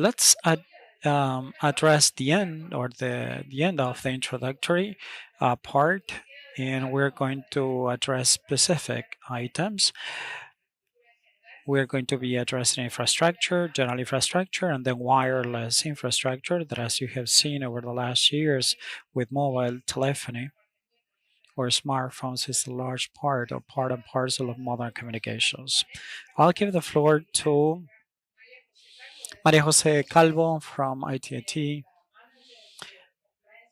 let's address the end or the end of the introductory part, and we're going to address specific items. We're going to be addressing infrastructure, general infrastructure, and then wireless infrastructure that, as you have seen over the last years with mobile telephony or smartphones, is a large part or part and parcel of modern communications. I'll give the floor to Maria Jose Calvo from ITT.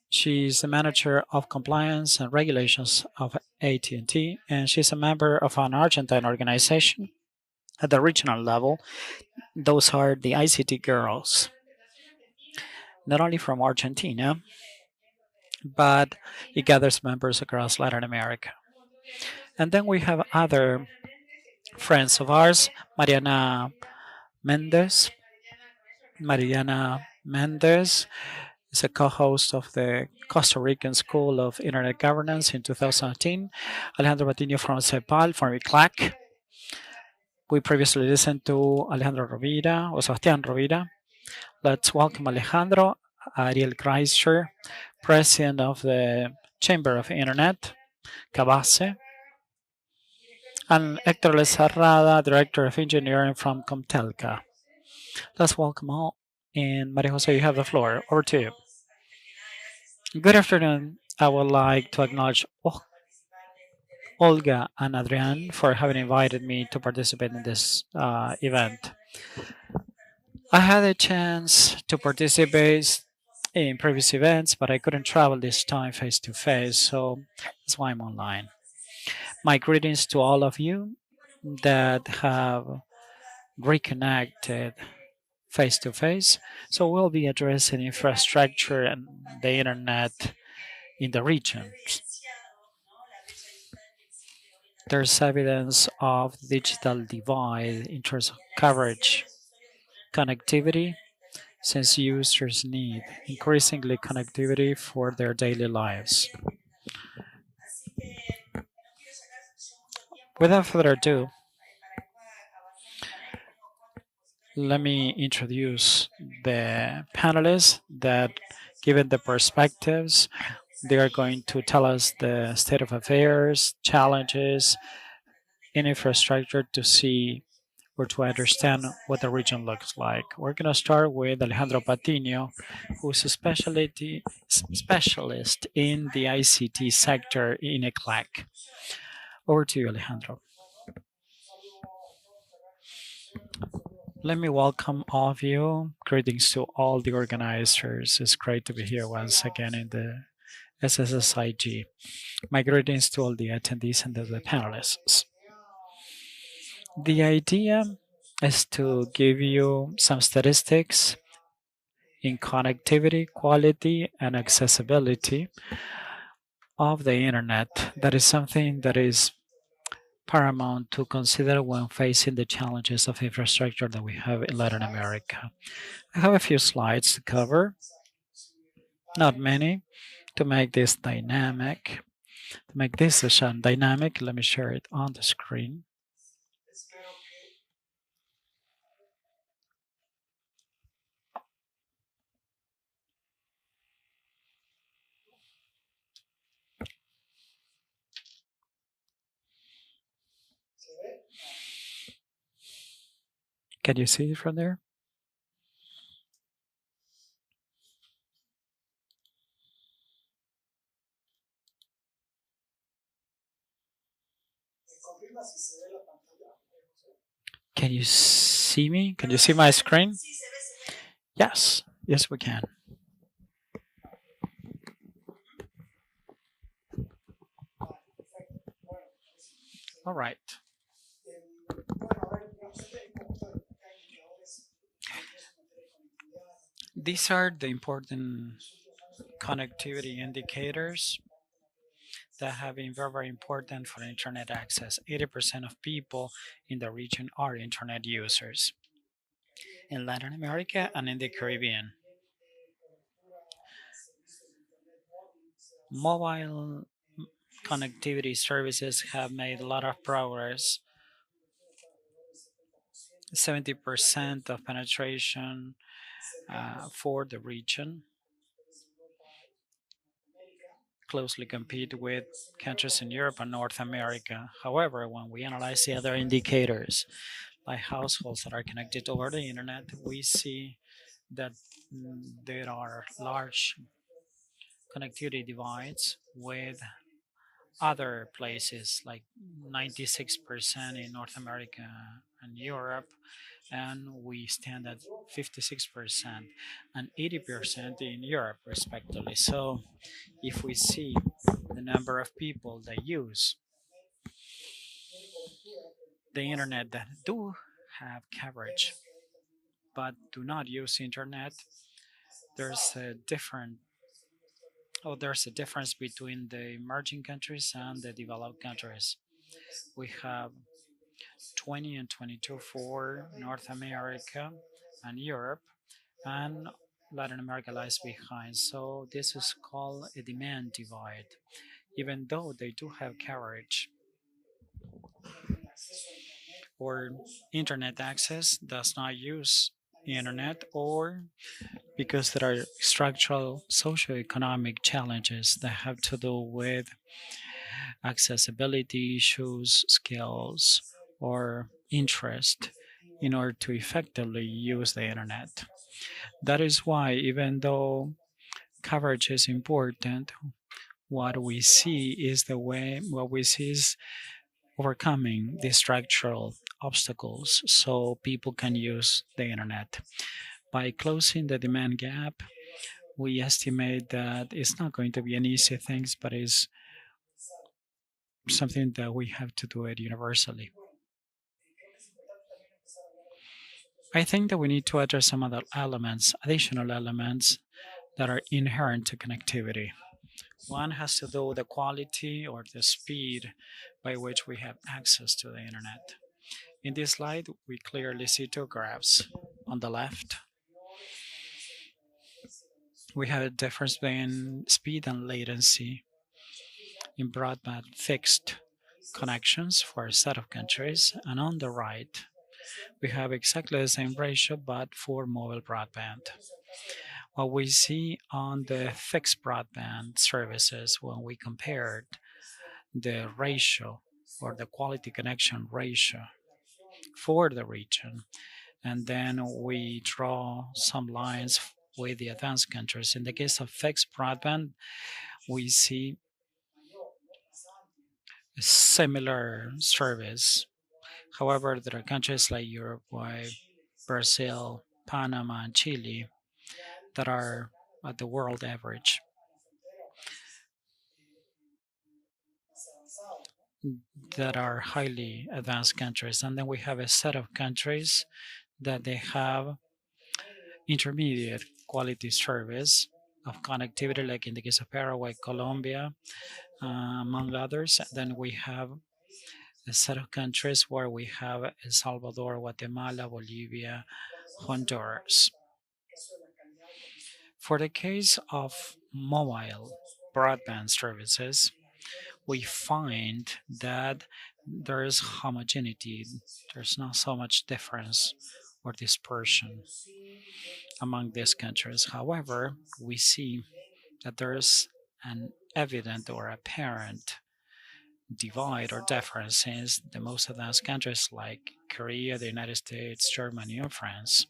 She's the manager of compliance and regulations of AT&T, and she's a member of an Argentine organization at the regional level. Those are the ICT girls, not only from Argentina, but it gathers members across Latin America. And then we have other friends of ours, Mendez. Mariana Mendez is a co-host of the Costa Rican School of Internet Governance in 2018. Alejandro Patiño from CEPAL, from ICLAC. We previously listened to Alejandro Rovira or Sebastián Rovira. Let's welcome Alejandro. Ariel Kreischer, president of the Chamber of Internet, Cabase, and Hector Lezarrada, director of engineering from Comtelca. Let's welcome all. And Maria Jose, you have the floor. Over to you. Good afternoon. I would like to acknowledge Olga and Adrian for having invited me to participate in this event. I had a chance to participate in previous events, but I couldn't travel this time face to face, so that's why I'm online. My greetings to all of you that have reconnected face to face. So we'll be addressing infrastructure and the internet in the region. There's evidence of digital divide in terms of coverage, connectivity, since users need increasingly connectivity for their daily lives. Without further ado, let me introduce the panelists that, given the perspectives, they are going to tell us the state of affairs, challenges in infrastructure to see or to understand what the region looks like. We're going to start with Alejandro Patiño, who's a specialist in the ICT sector in ECLAC. Over to you, Alejandro. Let me welcome all of you. Greetings to all the organizers. It's great to be here once again in the SSSIG. My greetings to all the attendees and the panelists. The idea is to give you some statistics in connectivity, quality, and accessibility of the internet. That is something that is paramount to consider when facing the challenges of infrastructure that we have in Latin America. I have a few slides to cover, not many, to make this dynamic. To make this session dynamic, let me share it on the screen. Can you see it from there? Can you see me? Can you see my screen? Yes, yes, we can. All right. These are the important connectivity indicators that have been very, very important for internet access. 80% of people in the region are internet users in Latin America and in the Caribbean. Mobile connectivity services have made a lot of progress. 70% of penetration for the region, closely compete with countries in Europe and North America. However, when we analyze the other indicators, like households that are connected over the internet, we see that there are large connectivity divides with other places, like 96% in North America and Europe, and we stand at 56% and 80% in Europe, respectively. So, if we see the number of people that use the internet that do have coverage but do not use internet, there's a different there's a difference between the emerging countries and the developed countries. We have 20 and 22 for North America and Europe, and Latin America lies behind. So this is called a demand divide. Even though they do have coverage or internet access, does not use internet, or because there are structural socioeconomic challenges that have to do with accessibility issues, skills, or interest in order to effectively use the internet. That is why, even though coverage is important, what we see is overcoming the structural obstacles so people can use the internet. By closing the demand gap, we estimate that it's not going to be an easy thing, but it's something that we have to do it universally. I think that we need to address some other elements, additional elements that are inherent to connectivity. One has to do with the quality or the speed by which we have access to the internet. In this slide, we clearly see two graphs. On the left, we have a difference between speed and latency in broadband fixed connections for a set of countries, and on the right, we have exactly the same ratio but for mobile broadband. What we see on the fixed broadband services when we compared the ratio or the quality connection ratio for the region, and then we draw some lines with the advanced countries. In the case of fixed broadband, we see a similar service. However, there are countries like Uruguay, Brazil, Panama, and Chile that are at the world average, that are highly advanced countries. And then we have a set of countries that they have intermediate quality service of connectivity, like in the case of Paraguay, Colombia, among others. Then we have a set of countries where we have El Salvador, Guatemala, Bolivia, Honduras. For the case of mobile broadband services, we find that there is homogeneity, there's not so much difference or dispersion among these countries. However, we see that there is an evident or apparent divide or difference in the most advanced countries like Korea, the United States, Germany, and France.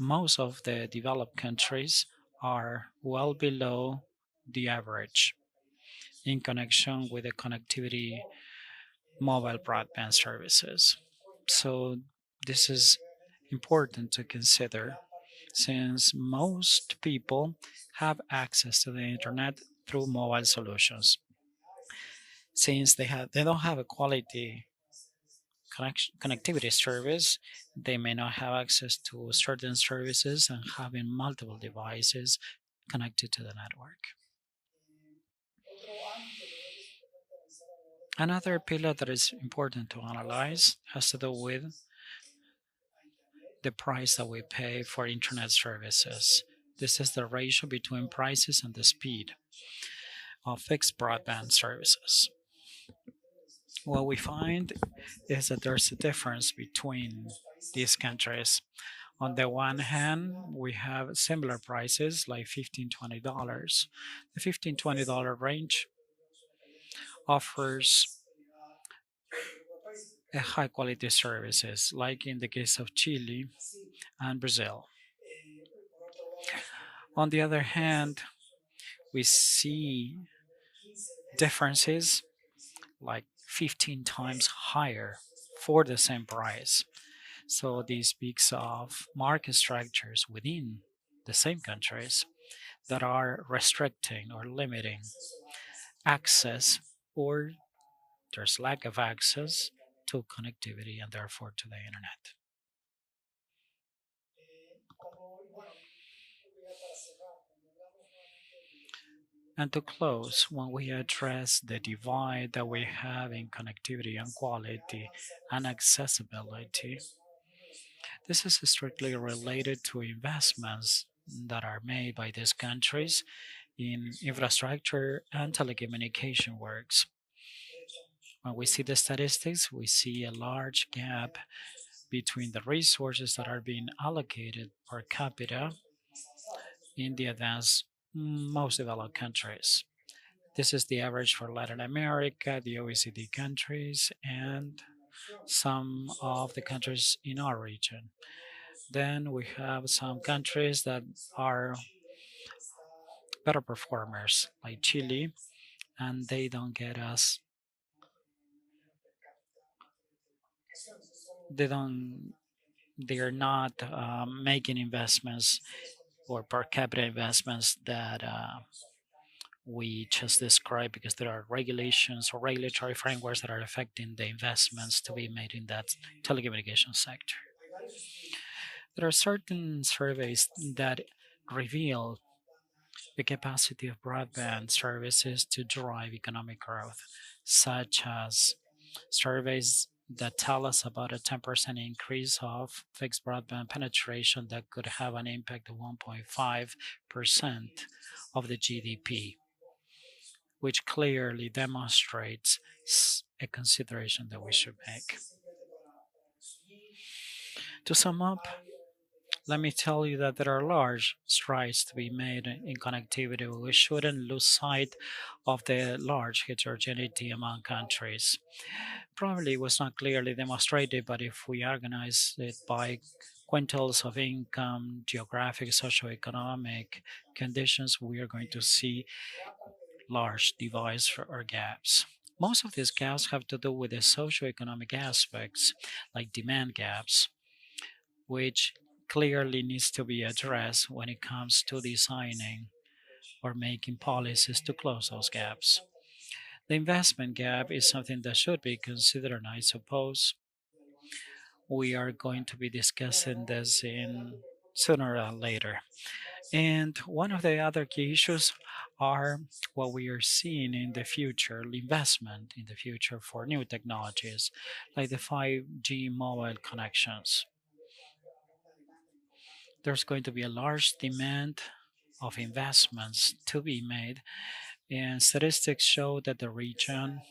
Most of the developed countries are well below the average in connection with the connectivity mobile broadband services. So, this is important to consider since most people have access to the internet through mobile solutions. Since they don't have a quality connectivity service, they may not have access to certain services and having multiple devices connected to the network. Another pillar that is important to analyze has to do with the price that we pay for internet services. This is the ratio between prices and the speed of fixed broadband services. What we find is that there's a difference between these countries. On the one hand, we have similar prices like $15-20. The $15-20 range offers a high quality services, like in the case of Chile and Brazil. On the other hand, we see differences like 15 times higher for the same price. So this speaks of market structures within the same countries that are restricting or limiting access, or there's lack of access to connectivity and therefore to the internet. And to close, when we address the divide that we have in connectivity and quality and accessibility, this is strictly related to investments that are made by these countries in infrastructure and telecommunication works. When we see the statistics, we see a large gap between the resources that are being allocated per capita in the advanced, most developed countries. This is the average for Latin America, the OECD countries, and some of the countries in our region. Then we have some countries that are better performers, like Chile, and they don't get us, they don't, they are not making investments or per capita investments that we just described, because there are regulations or regulatory frameworks that are affecting the investments to be made in that telecommunication sector. There are certain surveys that reveal the capacity of broadband services to drive economic growth, such as surveys that tell us about a 10% increase of fixed broadband penetration that could have an impact of 1.5% of the GDP, which clearly demonstrates a consideration that we should make. To sum up, let me tell you that there are large strides to be made in connectivity. We shouldn't lose sight of the large heterogeneity among countries. Probably was not clearly demonstrated, but if we organize it by quintiles of income, geographic, socioeconomic conditions, we are going to see large divides or gaps. Most of these gaps have to do with the socioeconomic aspects, like demand gaps, which clearly needs to be addressed when it comes to designing or making policies to close those gaps. The investment gap is something that should be considered, and I suppose we are going to be discussing this in sooner or later. And one of the other key issues are what we are seeing in the future, investment in the future for new technologies, like the 5G mobile connections. There's going to be a large demand of investments to be made, and statistics show that the region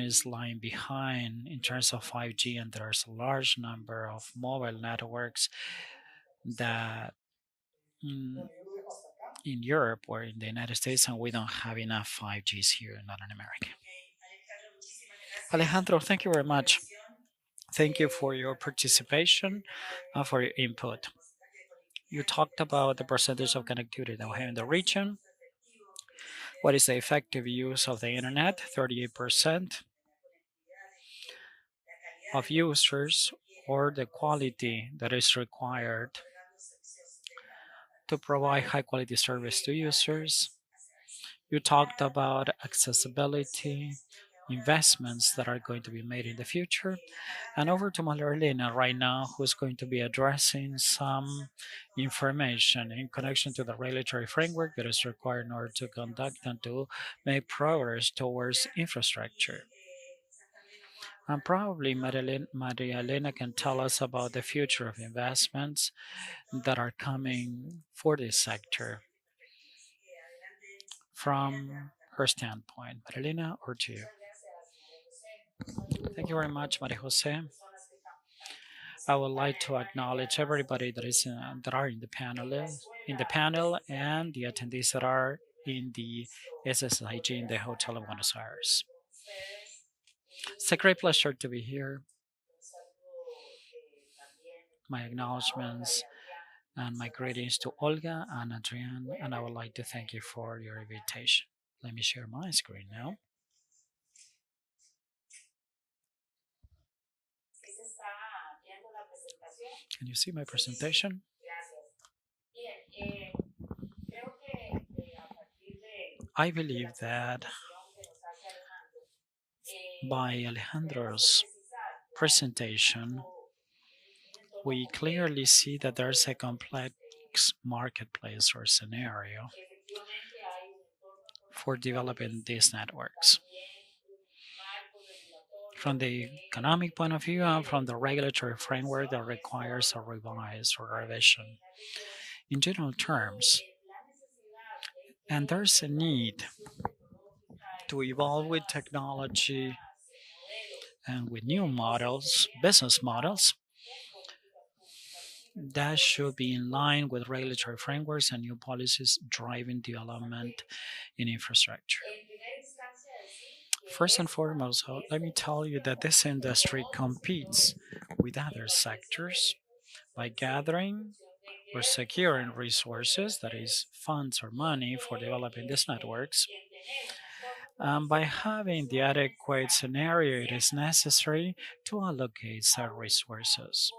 is lying behind in terms of 5G, and there's a large number of mobile networks that mm, in Europe or in the United States, and we don't have enough 5Gs here in Latin America. Alejandro, thank you very much. Thank you for your participation and for your input. You talked about the percentage of connectivity that we have in the region. What is the effective use of the internet? 38% of users, or the quality that is required to provide high quality service to users. You talked about accessibility, investments that are going to be made in the future. And over to Marilena right now, who's going to be addressing some information in connection to the regulatory framework that is required in order to conduct and to make progress towards infrastructure. And probably Maria Elena can tell us about the future of investments that are coming for this sector from her standpoint. Marilena, or to you. Thank you very much, Maria Jose. I would like to acknowledge everybody that are in the panel, and the attendees that are in the SSIG in the Hotel of Buenos Aires. It's a great pleasure to be here. My acknowledgements and my greetings to Olga and Adrian, and I would like to thank you for your invitation. Let me share my screen now. Can you see my presentation? I believe that by Alejandro's presentation, we clearly see that there's a complex marketplace or scenario for developing these networks. From the economic point of view and from the regulatory framework that requires a revise or revision. In general terms, and there's a need to evolve with technology and with new models, business models, that should be in line with regulatory frameworks and new policies driving development in infrastructure. First and foremost, let me tell you that this industry competes with other sectors by gathering or securing resources, that is, funds or money for developing these networks. By having the adequate scenario, it is necessary to allocate such resources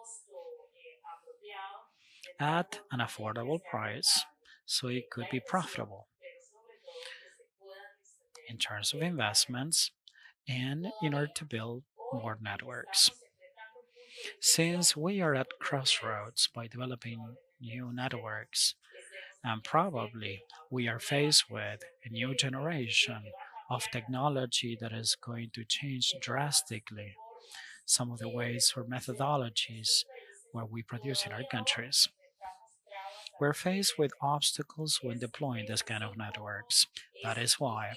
at an affordable price so it could be profitable in terms of investments and in order to build more networks. Since we are at crossroads by developing new networks, and probably we are faced with a new generation of technology that is going to change drastically some of the ways or methodologies where we produce in our countries. We're faced with obstacles when deploying this kind of networks. That is why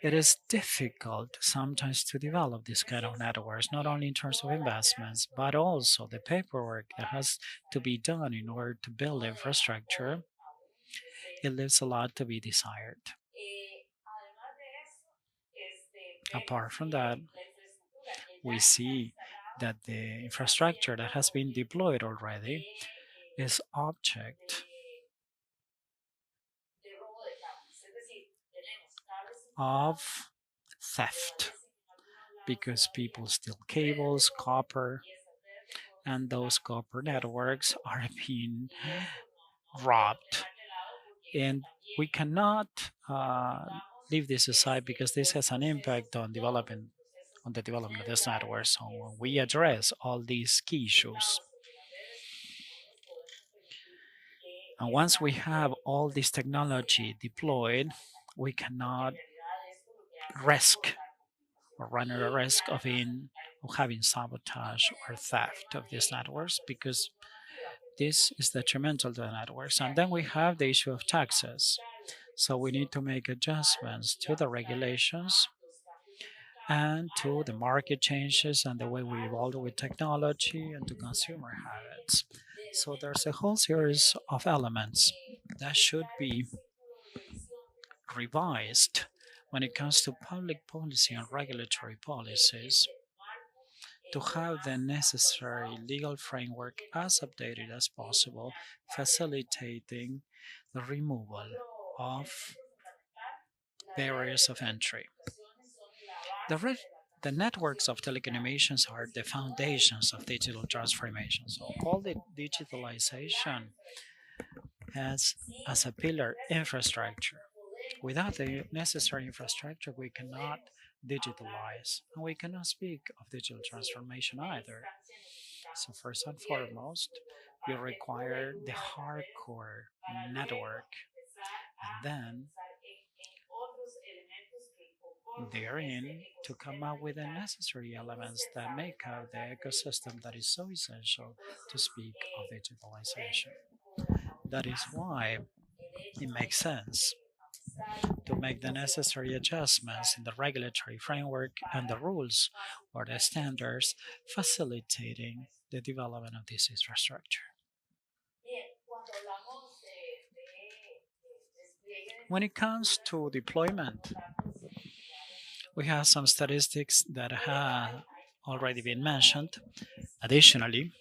it is difficult sometimes to develop this kind of networks, not only in terms of investments, but also the paperwork that has to be done in order to build infrastructure. It leaves a lot to be desired. Apart from that, we see that the infrastructure that has been deployed already is object of theft because people steal cables, copper, and those copper networks are being robbed. And we cannot leave this aside because this has an impact on the development of this network. So when we address all these key issues, and once we have all this technology deployed, we cannot risk or run a risk of having sabotage or theft of these networks because this is detrimental to the networks. And then we have the issue of taxes. So we need to make adjustments to the regulations and to the market changes and the way we evolve with technology and to consumer habits. So there's a whole series of elements that should be revised when it comes to public policy and regulatory policies to have the necessary legal framework as updated as possible, facilitating the removal of barriers of entry. The, re- the networks of telecommunications are the foundations of digital transformation. So all the digitalization has as a pillar infrastructure. Without the necessary infrastructure, we cannot digitalize and we cannot speak of digital transformation either. So, first and foremost, we require the hardcore network, and then therein to come up with the necessary elements that make up the ecosystem that is so essential to speak of digitalization. That is why it makes sense to make the necessary adjustments in the regulatory framework and the rules or the standards facilitating the development of this infrastructure. When it comes to deployment, we have some statistics that have already been mentioned. Additionally,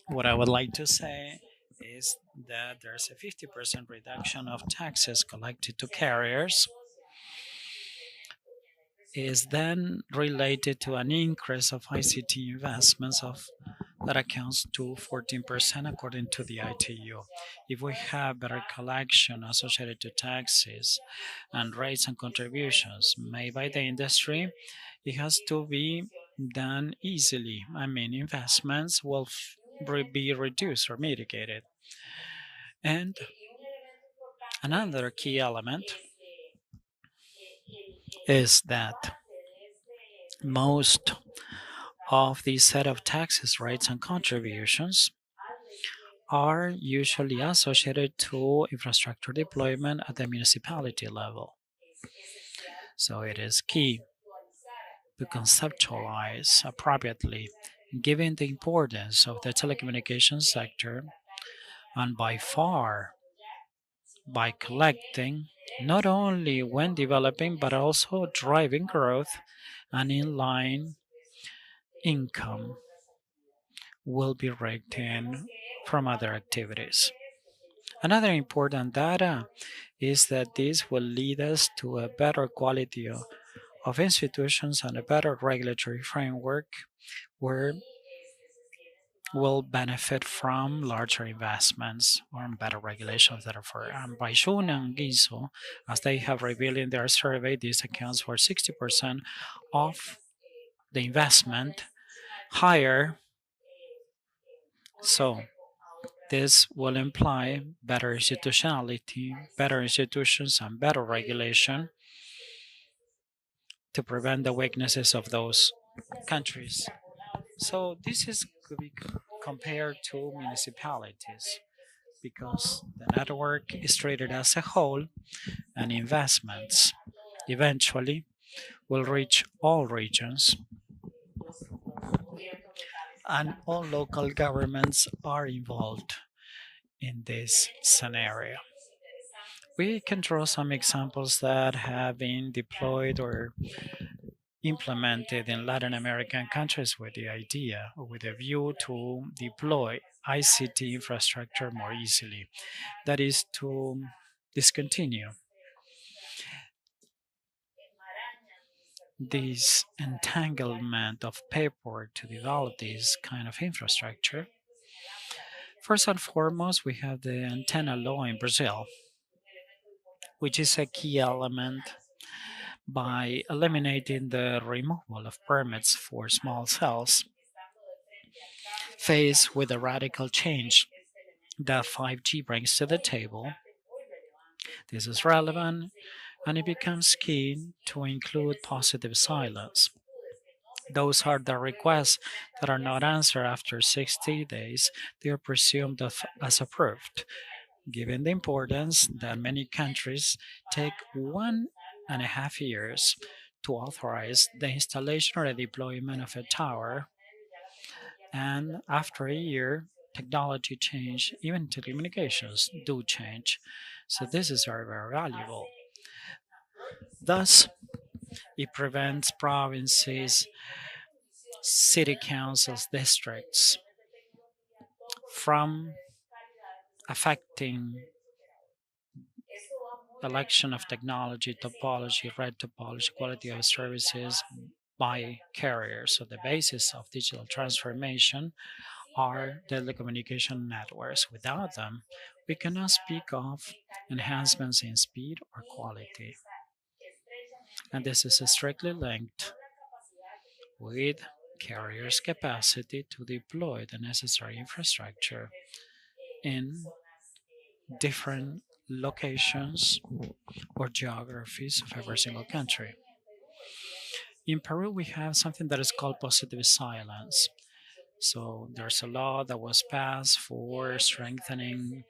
what I would like to say is that there's a 50% reduction of taxes collected to carriers is then related to an increase of ICT investments of that accounts to 14% according to the ITU. If we have better collection associated to taxes and rates and contributions made by the industry, it has to be done easily. I mean, investments will be reduced or mitigated. And another key element is that most of the set of taxes, rates, and contributions are usually associated to infrastructure deployment at the municipality level. So it is key to conceptualize appropriately, given the importance of the telecommunications sector, and by far by collecting not only when developing but also driving growth and inline income will be raked in from other activities. Another important data is that this will lead us to a better quality of institutions and a better regulatory framework where will benefit from larger investments or better regulations therefore. And by Shun and Giso, as they have revealed in their survey, this accounts for 60% of the investment higher. So this will imply better institutionality, better institutions, and better regulation to prevent the weaknesses of those countries. So this is could be compared to municipalities because the network is treated as a whole and investments eventually will reach all regions and all local governments are involved in this scenario. We can draw some examples that have been deployed or implemented in Latin American countries with the idea or with a view to deploy ICT infrastructure more easily. That is to discontinue this entanglement of paperwork to develop this kind of infrastructure. First and foremost, we have the antenna law in Brazil, which is a key element by eliminating the removal of permits for small cells. Faced with the radical change that 5G brings to the table, this is relevant and it becomes key to include positive silence. Those are the requests that are not answered after 60 days, they are presumed as approved, given the importance that many countries take 1.5 years to authorize the installation or the deployment of a tower. And after a year, technology change, even telecommunications do change. So this is very, very valuable. Thus, it prevents provinces, city councils, districts from affecting election of technology, topology, red topology, quality of services by carriers. So the basis of digital transformation are telecommunication networks. Without them, we cannot speak of enhancements in speed or quality. And this is strictly linked with carriers' capacity to deploy the necessary infrastructure in different locations or geographies of every single country. In Peru, we have something that is called positive silence. So there's a law that was passed for strengthening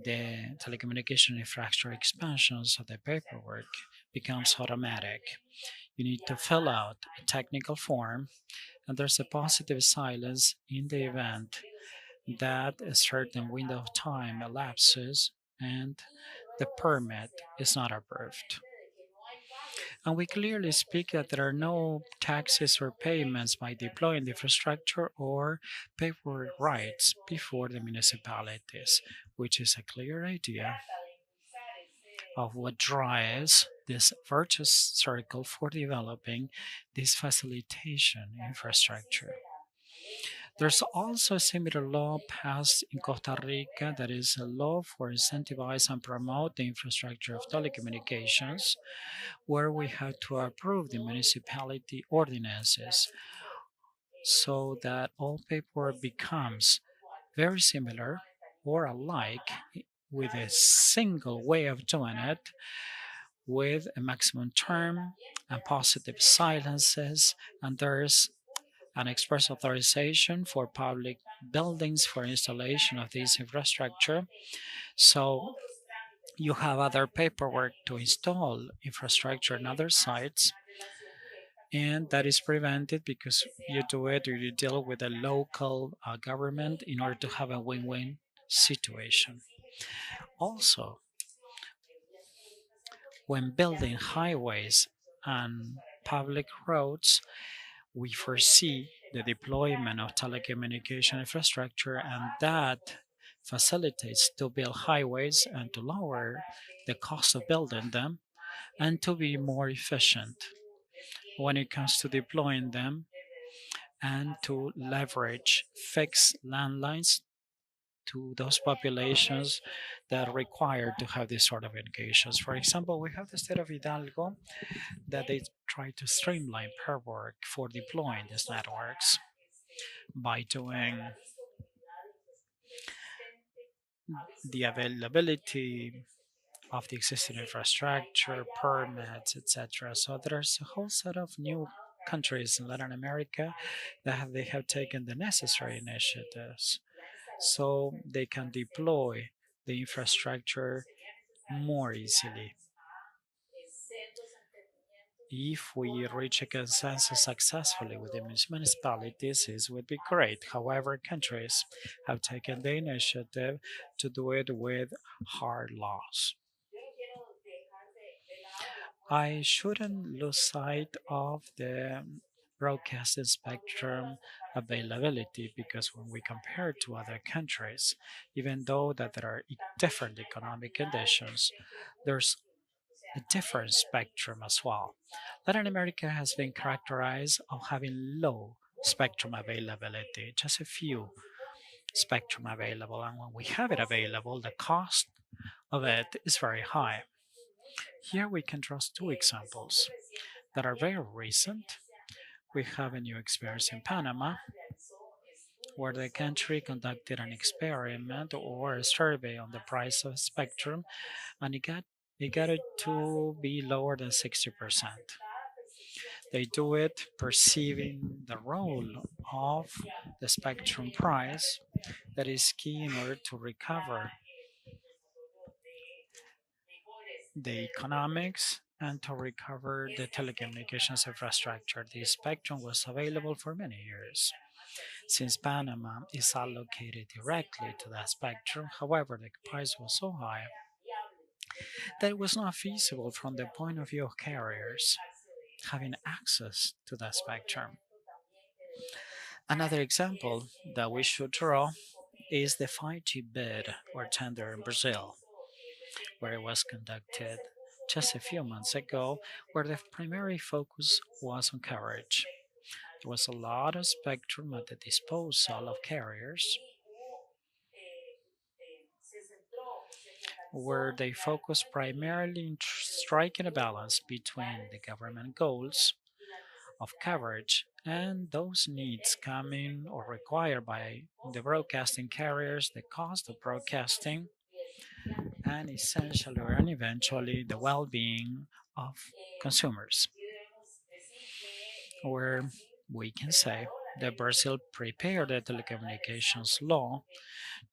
the telecommunication infrastructure expansion, so the paperwork becomes automatic. You need to fill out a technical form, and there's a positive silence in the event that a certain window of time elapses and the permit is not approved. And we clearly speak that there are no taxes or payments by deploying the infrastructure or paperwork rights before the municipalities, which is a clear idea of what drives this virtuous circle for developing this facilitation infrastructure. There's also a similar law passed in Costa Rica that is a law for incentivize and promote the infrastructure of telecommunications, where we had to approve the municipality ordinances so that all paperwork becomes very similar or alike with a single way of doing it with a maximum term and positive silences, and there's an express authorization for public buildings for installation of this infrastructure. So you have other paperwork to install infrastructure in other sites, and that is prevented because you do it or you deal with a local government in order to have a win-win situation. Also, when building highways and public roads, we foresee the deployment of telecommunication infrastructure, and that facilitates to build highways and to lower the cost of building them and to be more efficient when it comes to deploying them and to leverage fixed landlines to those populations that require to have this sort of educations. For example, we have the state of Hidalgo that they try to streamline paperwork for deploying these networks by doing the availability of the existing infrastructure, permits, etc. So there's a whole set of new countries in Latin America that they have taken the necessary initiatives so they can deploy the infrastructure more easily. If we reach a consensus successfully with the municipalities, it would be great. However, countries have taken the initiative to do it with hard laws. I shouldn't lose sight of the broadcasting spectrum availability because when we compare to other countries, even though that there are different economic conditions, there's a different spectrum as well. Latin America has been characterized of having low spectrum availability, just a few spectrum available, and when we have it available, the cost of it is very high. Here we can draw two examples that are very recent. We have a new experience in Panama, where the country conducted an experiment or a survey on the price of spectrum, and it got it to be lower than 60%. They do it perceiving the role of the spectrum price that is key in order to recover the economics and to recover the telecommunications infrastructure. The spectrum was available for many years. Since Panama is allocated directly to that spectrum, however, the price was so high that it was not feasible from the point of view of carriers having access to that spectrum. Another example that we should draw is the 5G bid or tender in Brazil, where it was conducted just a few months ago, where the primary focus was on coverage. There was a lot of spectrum at the disposal of carriers, where they focused primarily in striking a balance between the government goals of coverage and those needs coming or required by the broadcasting carriers, the cost of broadcasting, and essentially and eventually the well being of consumers. Where we can say that Brazil prepared the telecommunications law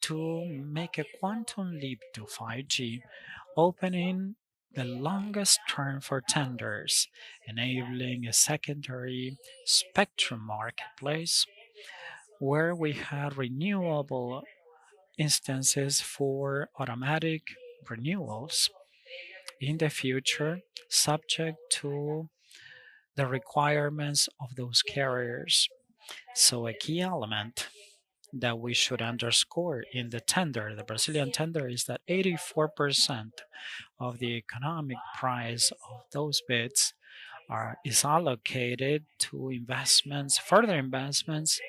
to make a quantum leap to 5G, opening the longest term for tenders, enabling a secondary spectrum marketplace where we had renewable instances for automatic renewals in the future, subject to the requirements of those carriers. So, a key element that we should underscore in the tender, the Brazilian tender, is that 84% of the economic price of those bids is allocated to investments, further investments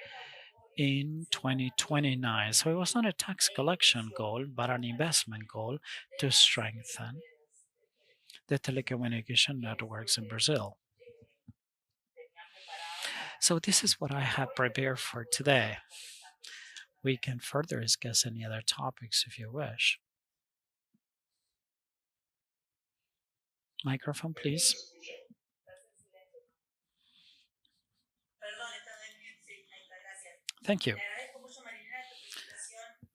in 2029. So it was not a tax collection goal, but an investment goal to strengthen the telecommunication networks in Brazil. So this is what I have prepared for today. We can further discuss any other topics if you wish. Microphone, please. Thank you.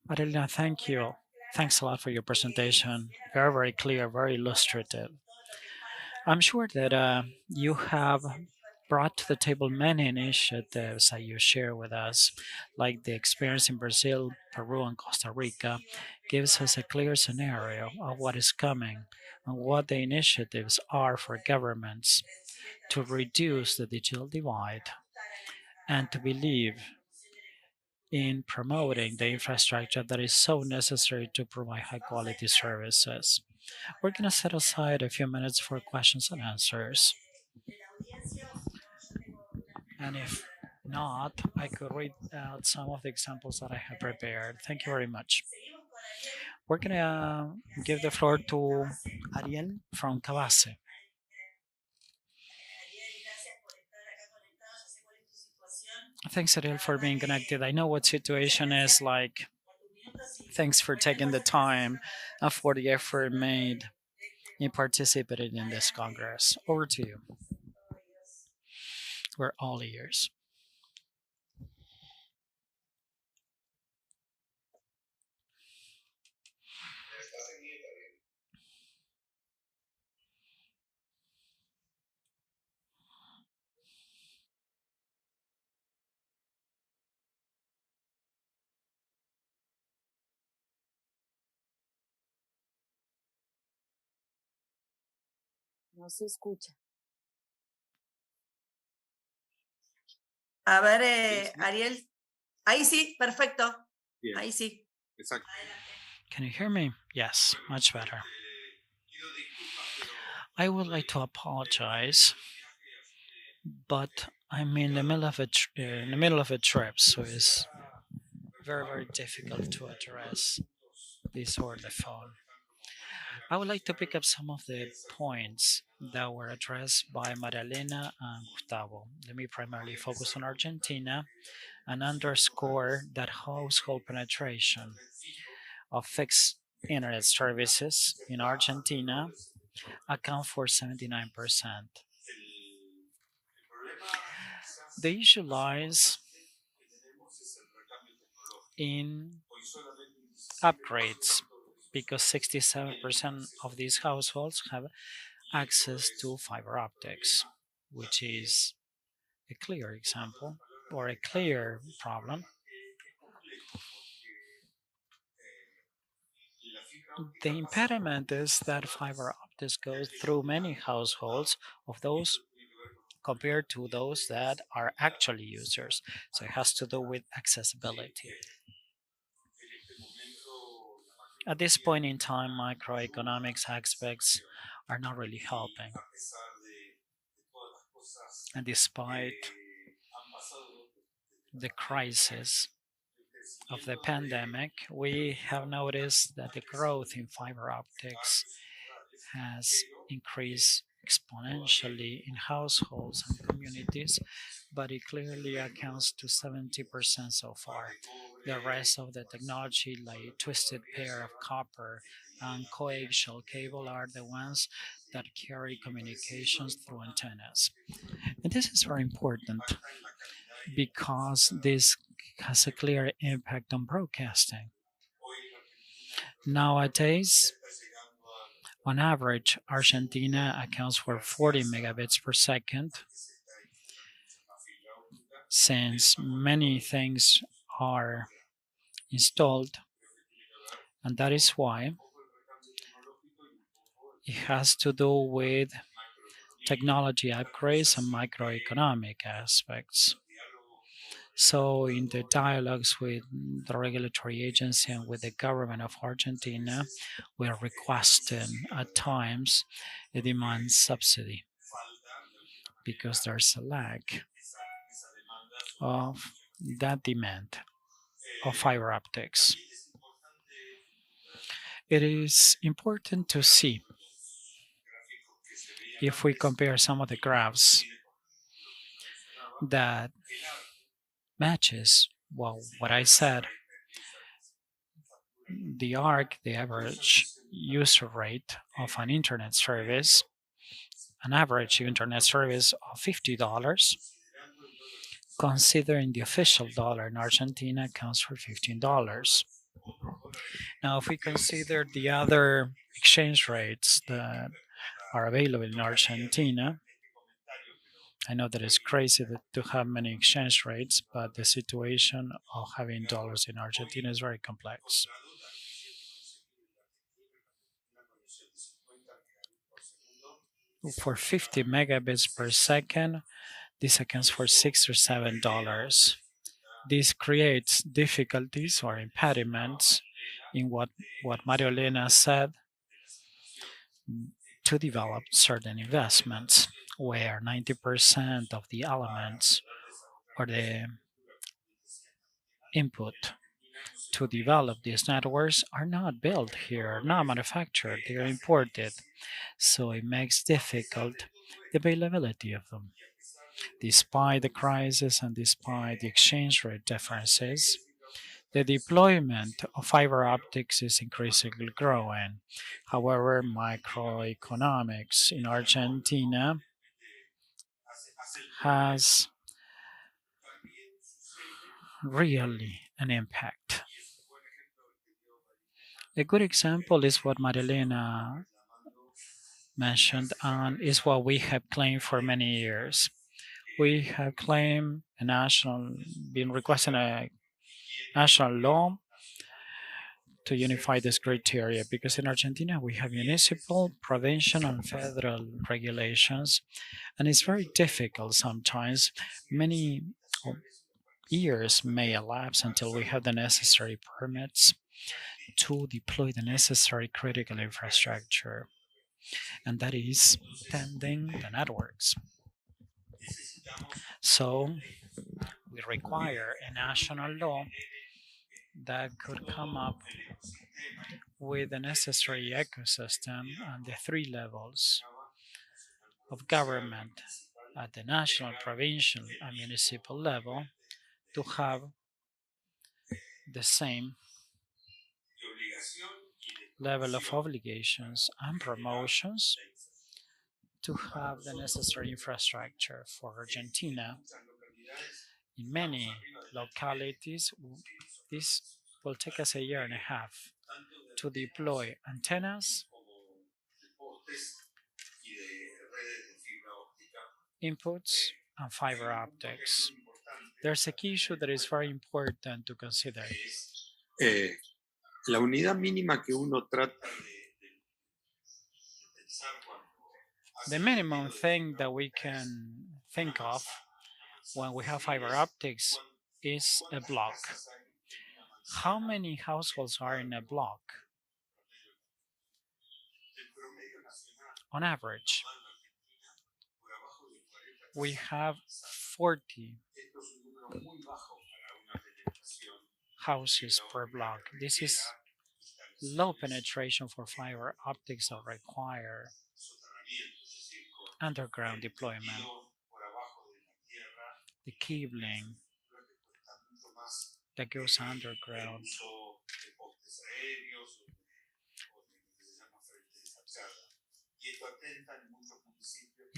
Marilena, thank you. Thanks a lot for your presentation. Very, very clear, very illustrative. I'm sure that you have brought to the table many initiatives that you share with us, like the experience in Brazil, Peru, and Costa Rica, gives us a clear scenario of what is coming and what the initiatives are for governments to reduce the digital divide and to believe in promoting the infrastructure that is so necessary to provide high quality services. We're going to set aside a few minutes for questions and answers. And if not, I could read out some of the examples that I have prepared. Thank you very much. We're going to give the floor to Ariel from Cabase. Thanks, Ariel, for being connected. I know what situation is like. Thanks for taking the time and for the effort made in participating in this Congress. Over to you. We're all ears. No se escucha. A ver, Ariel. Ahí sí, perfecto. Bien. Ahí sí. Exacto. Can you hear me? Yes, much better. I would like to apologize, but I'm in the middle of a trip, so it's very, very difficult to address this over the phone. I would like to pick up some of the points that were addressed by Marilena and Gustavo. Let me primarily focus on Argentina and underscore that household penetration of fixed internet services in Argentina account for 79%. The issue lies in upgrades because 67% of these households have access to fiber optics, which is a clear example or a clear problem. The impediment is that fiber optics goes through many households of those compared to those that are actually users. So it has to do with accessibility. At this point in time, microeconomics aspects are not really helping. And despite the crisis of the pandemic, we have noticed that the growth in fiber optics has increased exponentially in households and communities, but it clearly accounts to 70% so far. The rest of the technology, like twisted pair of copper and coaxial cable, are the ones that carry communications through antennas. And this is very important because this has a clear impact on broadcasting. Nowadays, on average, Argentina accounts for 40 megabits per second, since many things are installed, and that is why it has to do with technology upgrades and microeconomic aspects. So, in the dialogues with the regulatory agency and with the government of Argentina, we are requesting at times a demand subsidy because there's a lack of that demand of fiber optics. It is important to see, if we compare some of the graphs, that matches what I said. The ARC, the average user rate of an internet service, an average internet service of $50, considering the official dollar in Argentina, accounts for $15. Now, if we consider the other exchange rates that are available in Argentina, I know that it's crazy to have many exchange rates, but the situation of having dollars in Argentina is very complex. For 50 megabits per second, this accounts for $6 or $7. This creates difficulties or impediments in what Mario Elena said, to develop certain investments where 90% of the elements or the input to develop these networks are not built here, not manufactured, they are imported. So it makes difficult the availability of them. Despite the crisis and despite the exchange rate differences, the deployment of fiber optics is increasingly growing. However, microeconomics in Argentina has really an impact. A good example is what Marilena mentioned, and is what we have claimed for many years. We have claimed been requesting a national law to unify this criteria, because in Argentina we have municipal, provincial, and federal regulations, and it's very difficult sometimes. Many years may elapse until we have the necessary permits to deploy the necessary critical infrastructure, and that is tending the networks. So we require a national law that could come up with the necessary ecosystem and the three levels of government at the national, provincial, and municipal level to have the same level of obligations and promotions to have the necessary infrastructure for Argentina. In many localities, this will take us a year and a half to deploy antennas, inputs, and fiber optics. There's a key issue that is very important to consider. La unidad mínima que uno trata The minimum thing that we can think of when we have fiber optics is a block. How many households are in a block? On average, we have 40 houses per block. This is low penetration for fiber optics that require underground deployment. The cabling that goes underground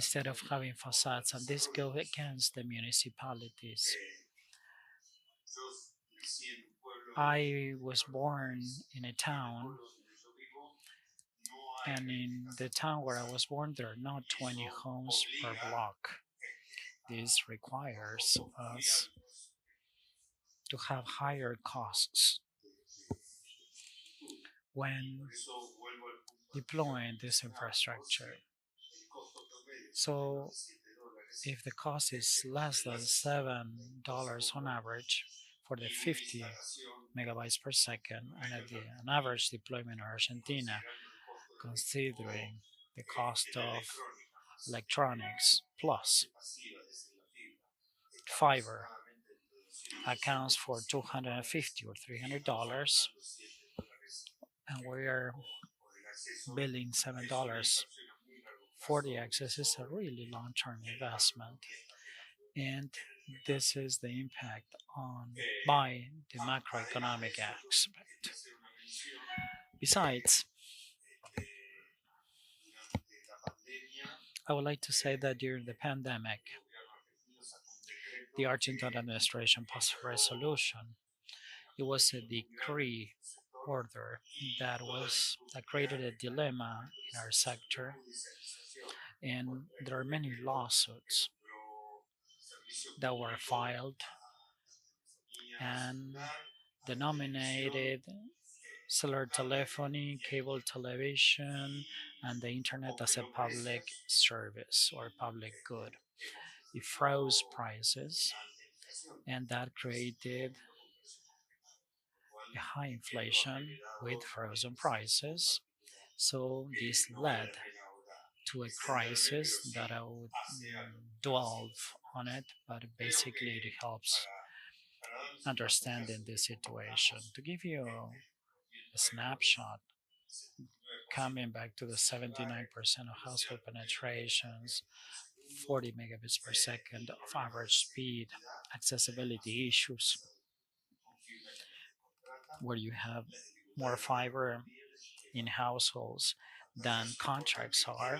instead of having facades, and this goes against the municipalities. I was born in a town, and in the town where I was born, there are not 20 homes per block. This requires us to have higher costs when deploying this infrastructure. So if the cost is less than $7 on average for the 50 megabytes per second, and at an average deployment in Argentina, considering the cost of electronics plus fiber accounts for $250 or $300, and we are billing $7 for the access, is a really long-term investment, and this is the impact on by the macroeconomic aspect. Besides, I would like to say that during the pandemic, the Argentine administration passed a resolution. It was a decree order that created a dilemma in our sector, and there are many lawsuits that were filed and denominated cellular telephony, cable television, and the internet as a public service or public good. It froze prices, and that created a high inflation with frozen prices. So this led to a crisis that I would delve on it, but basically it helps understanding the situation. To give you a snapshot, coming back to the 79% of household penetrations, 40 megabits per second of average speed, accessibility issues, where you have more fiber in households than contracts are.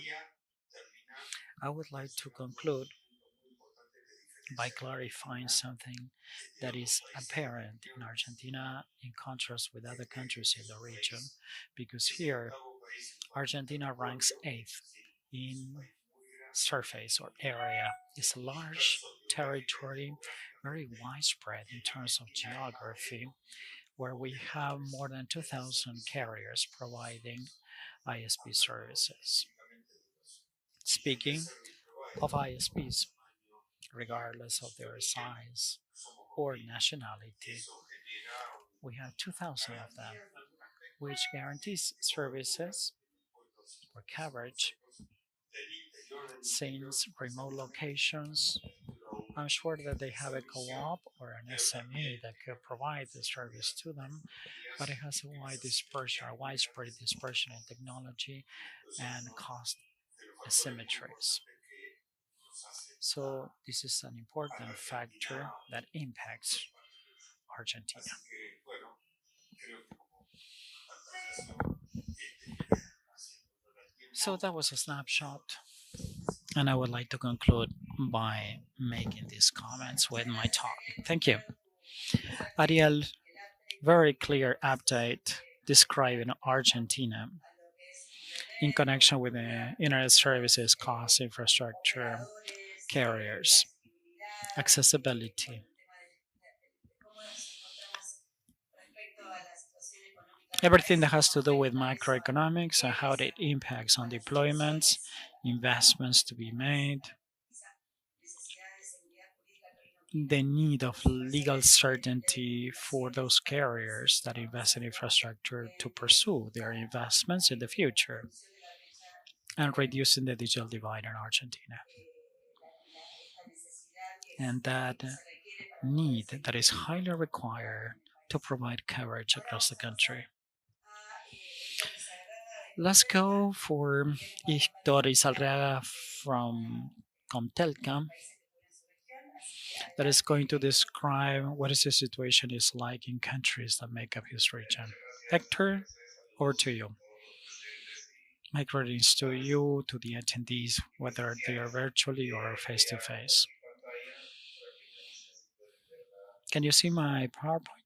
I would like to conclude by clarifying something that is apparent in Argentina in contrast with other countries in the region, because here Argentina ranks 8th in surface or area. It's a large territory, very widespread in terms of geography, where we have more than 2,000 carriers providing ISP services. Speaking of ISPs, regardless of their size or nationality, we have 2,000 of them, which guarantees services or coverage since remote locations. I'm sure that they have a co-op or an SME that could provide the service to them, but it has a wide dispersion, a widespread dispersion in technology and cost asymmetries. So this is an important factor that impacts Argentina. So that was a snapshot, and I would like to conclude by making these comments with my talk. Thank you. Ariel, very clear update describing Argentina in connection with the internet services, cost, infrastructure, carriers, accessibility. Everything that has to do with macroeconomics and how it impacts on deployments, investments to be made, the need of legal certainty for those carriers that invest in infrastructure to pursue their investments in the future, and reducing the digital divide in Argentina. And that need that is highly required to provide coverage across the country. Let's go for Hector Izalreaga from Comtelca, that is going to describe what is the situation is like in countries that make up his region. Hector, over to you. My greetings to you, to the attendees, whether they are virtually or face to face. Can you see my PowerPoint?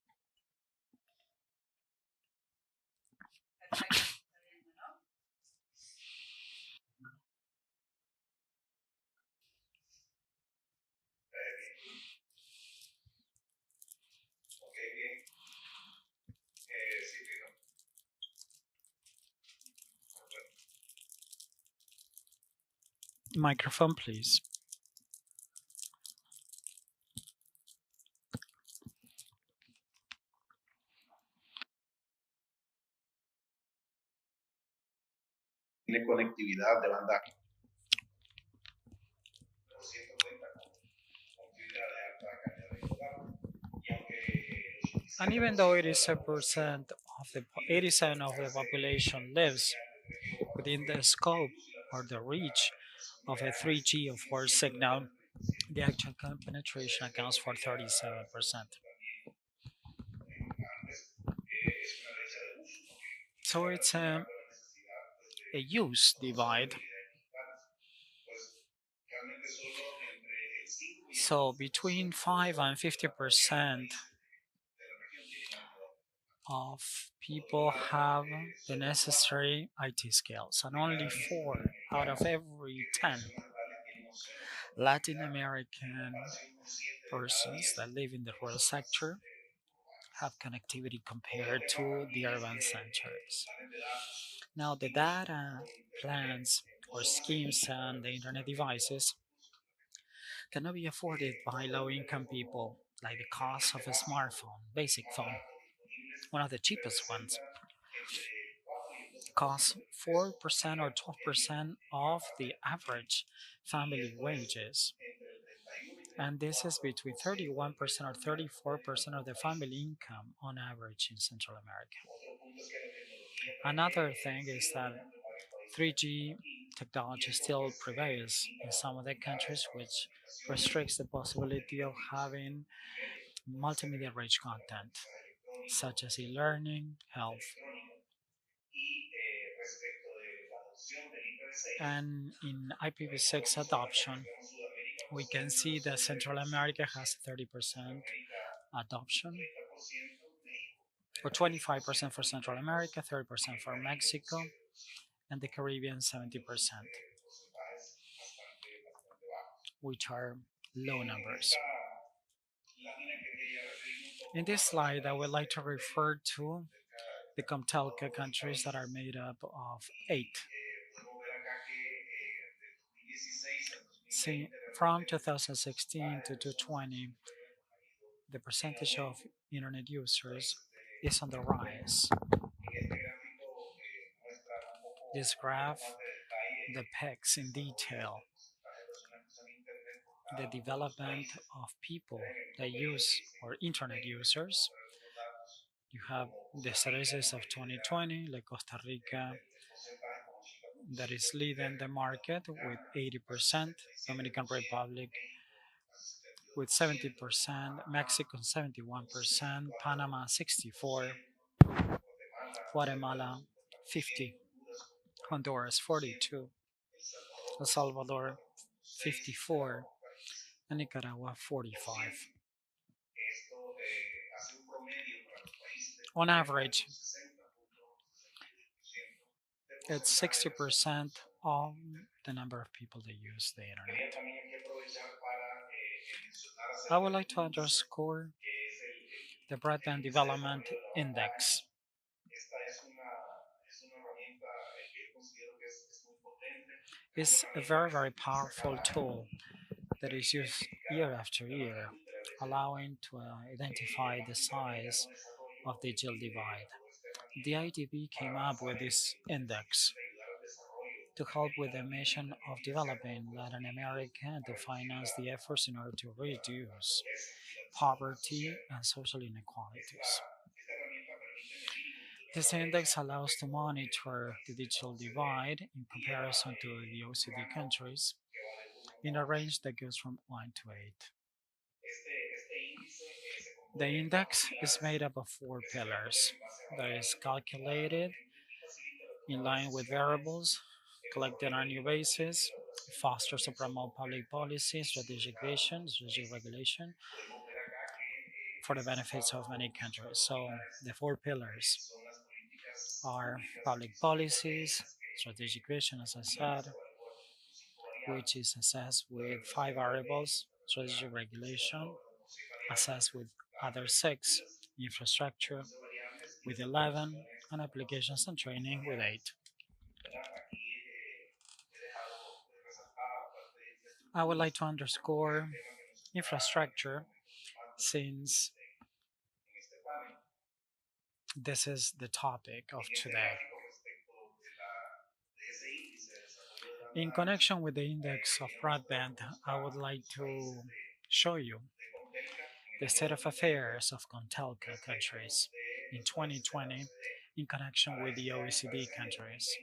Microphone, please. Tiene conectividad de banda. And even though 87 of the population lives within the scope or the reach of a 3G or 4 signal, the actual penetration accounts for 37%. So it's a use divide. So between 5 and 50% of people have the necessary IT skills, and only 4 out of every 10 Latin American persons that live in the rural sector have connectivity compared to the urban centers. Now, the data plans or schemes and the internet devices cannot be afforded by low income people, like the cost of a smartphone, basic phone, one of the cheapest ones, costs 4% or 12% of the average family wages. And this is between 31% or 34% of the family income on average in Central America. Another thing is that 3G technology still prevails in some of the countries, which restricts the possibility of having multimedia rich content, such as e learning, health. And in IPv6 adoption, we can see that Central America has 30% adoption, or 25% for Central America, 30% for Mexico, and the Caribbean 70%, which are low numbers. In this slide, I would like to refer to the Comtelca countries that are made up of 8. See, from 2016 to 2020, the percentage of internet users is on the rise. This graph depicts in detail the development of people that use or internet users. You have the statistics of 2020, like Costa Rica, that is leading the market with 80%, Dominican Republic with 70%, Mexico 71%, Panama 64%, Guatemala 50%, Honduras 42%, El Salvador 54%, and Nicaragua 45%. On average, it's 60% of the number of people that use the internet. I would like to underscore the Broadband Development Index. It's a very, very powerful tool that is used year after year, allowing to identify the size of the digital divide. The IDB came up with this index to help with the mission of developing Latin America and to finance the efforts in order to reduce poverty and social inequalities. This index allows to monitor the digital divide in comparison to the OECD countries in a range that goes from 1 to 8. The index is made up of 4 pillars that is calculated in line with variables collected on a new basis, fosters to promote public policy, strategic vision, strategic regulation for the benefits of many countries. So the four pillars are public policies, strategic vision, as I said, which is assessed with five variables, strategic regulation, assessed with other six, infrastructure with 11, and applications and training with 8. I would like to underscore infrastructure since this is the topic of today. In connection with the index of broadband, I would like to show you the state of affairs of Contelca countries in 2020 in connection with the OECD countries.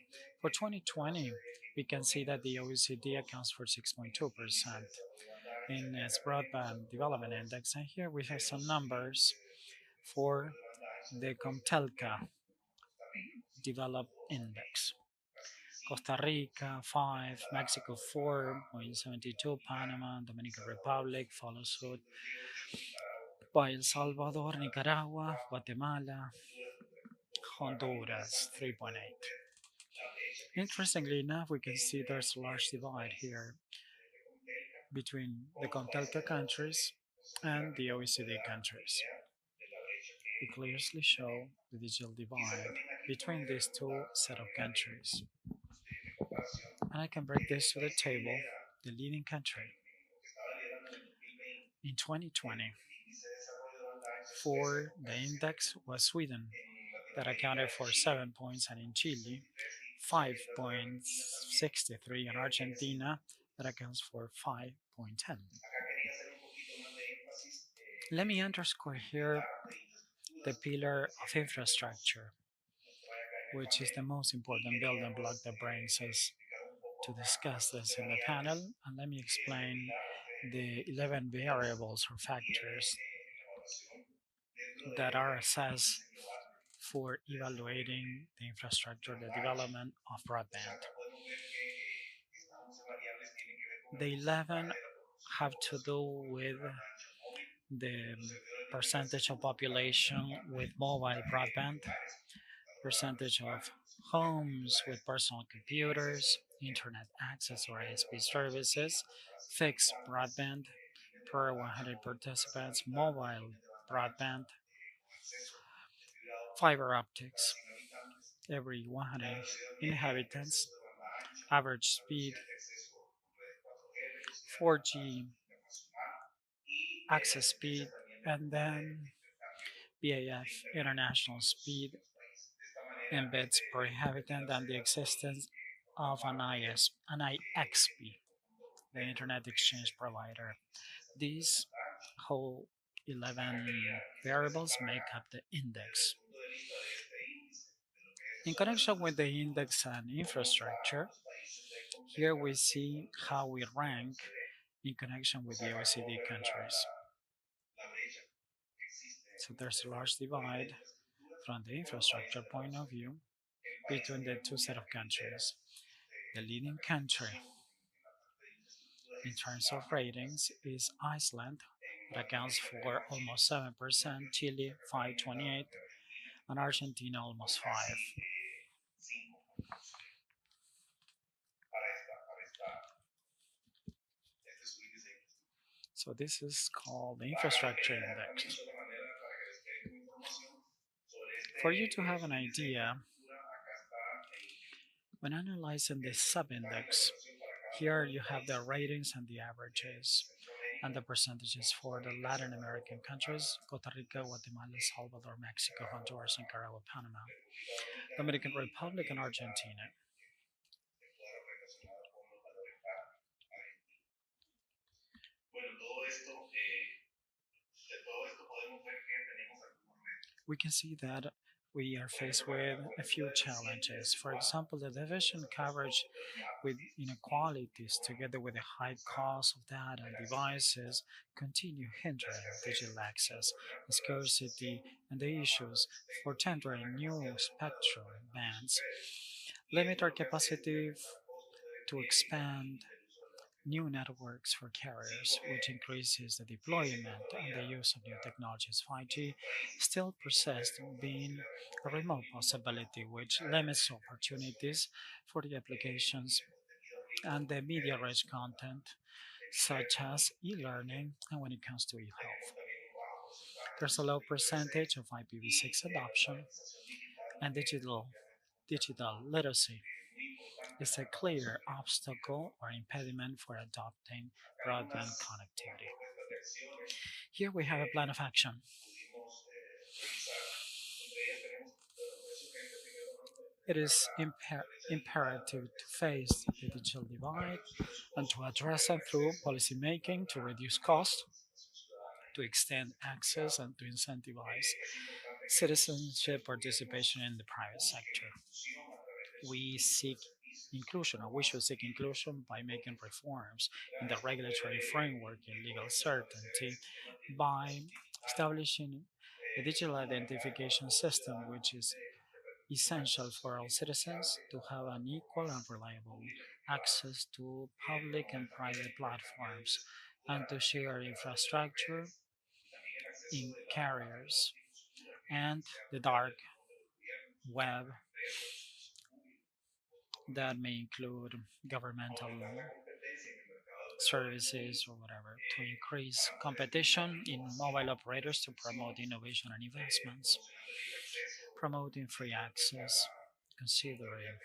For 2020, we can see that the OECD accounts for 6.2% in its broadband development index. And here we have some numbers for the Contelca developed index. Costa Rica 5, Mexico 4.72, Panama, Dominican Republic follow suit by El Salvador, Nicaragua, Guatemala, Honduras 3.8. Interestingly enough, we can see there's a large divide here between the Contelca countries and the OECD countries. We clearly show the digital divide between these two set of countries. And I can break this to the table, the leading country. In 2020, for the index was Sweden, that accounted for 7 points, and in Chile, 5.63, and Argentina, that accounts for 5.10. Let me underscore here the pillar of infrastructure, which is the most important building block that brings us to discuss this in the panel. And let me explain the 11 variables or factors that are assessed for evaluating the infrastructure, the development of broadband. The 11 have to do with the percentage of population with mobile broadband, percentage of homes with personal computers, internet access or ISP services, fixed broadband per 100 participants, mobile broadband, fiber optics every 100 inhabitants, average speed, 4G access speed, and then BAF international speed in bits per inhabitant, and the existence of an IXP, the Internet Exchange Provider. These whole 11 variables make up the index. In connection with the index and infrastructure, here we see how we rank in connection with the OECD countries. So there's a large divide from the infrastructure point of view between the two set of countries. The leading country in terms of ratings is Iceland, that accounts for almost 7%, Chile 5.28, and Argentina almost 5. So this is called the infrastructure index. For you to have an idea, when analyzing this sub-index, here you have the ratings and the averages and the percentages for the Latin American countries: Costa Rica, Guatemala, El Salvador, Mexico, Honduras, Nicaragua, Panama, Dominican Republic, and Argentina. We can see that we are faced with a few challenges. For example, the division coverage with inequalities together with the high cost of data and devices continue hindering digital access, scarcity, and the issues for tendering new spectrum bands limit our capacity to expand new networks for carriers, which increases the deployment and the use of new technologies. 5G still persists being a remote possibility, which limits opportunities for the applications and the media rich content, such as e learning and when it comes to e health. There's a low percentage of IPv6 adoption, and digital literacy is a clear obstacle or impediment for adopting broadband connectivity. Here we have a plan of action. It is imperative to face the digital divide and to address it through policymaking to reduce costs, to extend access, and to incentivize citizenship participation in the private sector. We seek inclusion, or we should seek inclusion by making reforms in the regulatory framework and legal certainty, by establishing a digital identification system which is essential for all citizens to have an equal and reliable access to public and private platforms and to share infrastructure in carriers and the dark web that may include governmental services or whatever to increase competition in mobile operators to promote innovation and investments, promoting free access, considering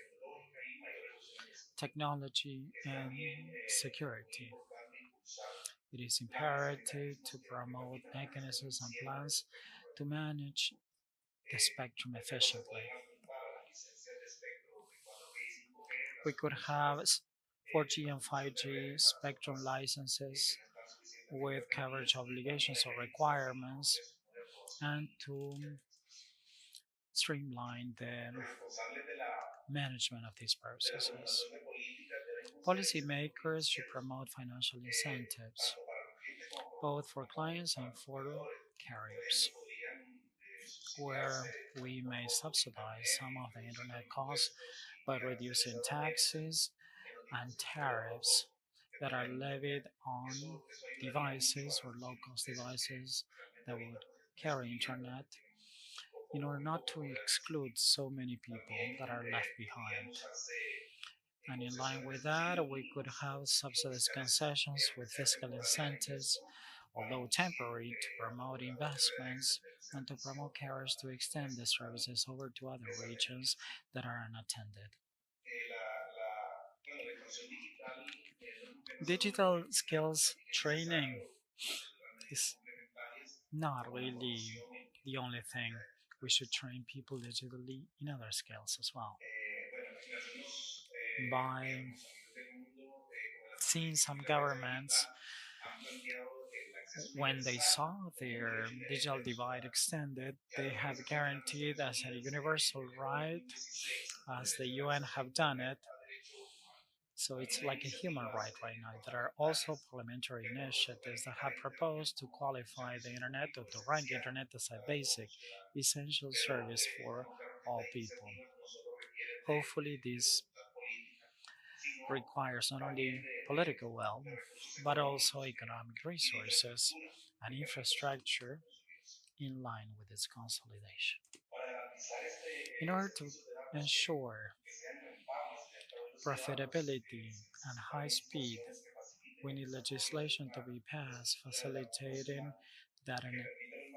technology and security. It is imperative to promote mechanisms and plans to manage the spectrum efficiently. We could have 4G and 5G spectrum licenses with coverage obligations or requirements and to streamline the management of these processes. Policymakers should promote financial incentives, both for clients and for carriers, where we may subsidize some of the internet costs by reducing taxes and tariffs that are levied on devices or low cost devices that would carry internet in order not to exclude so many people that are left behind. And in line with that, we could have subsidized concessions with fiscal incentives, although temporary, to promote investments and to promote carriers to extend the services over to other regions that are unattended. Digital skills training is not really the only thing. We should train people digitally in other skills as well. By seeing some governments, when they saw their digital divide extended, they have guaranteed as a universal right, as the UN have done it. So it's like a human right now. There are also parliamentary initiatives that have proposed to qualify the internet or to rank internet as a basic, essential service for all people. Hopefully, this requires not only political will, but also economic resources and infrastructure in line with its consolidation. In order to ensure profitability and high speed, we need legislation to be passed facilitating data,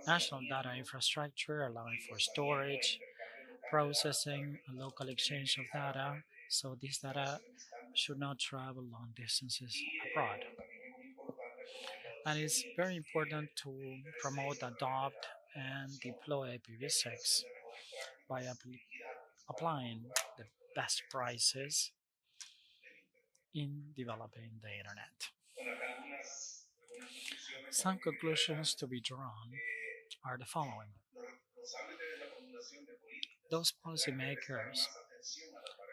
national data infrastructure, allowing for storage, processing, and local exchange of data, so this data should not travel long distances abroad. And it's very important to promote, adopt, and deploy IPv6 by applying the best prices in developing the internet. Some conclusions to be drawn are the following. Those policymakers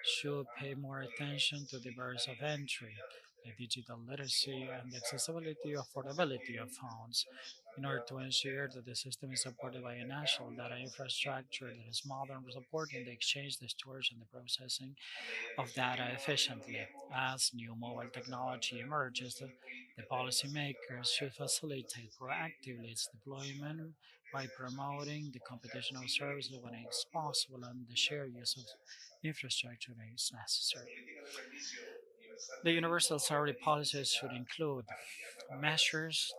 should pay more attention to the barriers of entry, the digital literacy, and the accessibility affordability of phones in order to ensure that the system is supported by a national data infrastructure that is modern, supporting the exchange, the storage, and the processing of data efficiently. As new mobile technology emerges, the policymakers should facilitate proactively its deployment by promoting the competition of services when it's possible and the shared use of infrastructure when it's necessary. The universal salary policies should include measures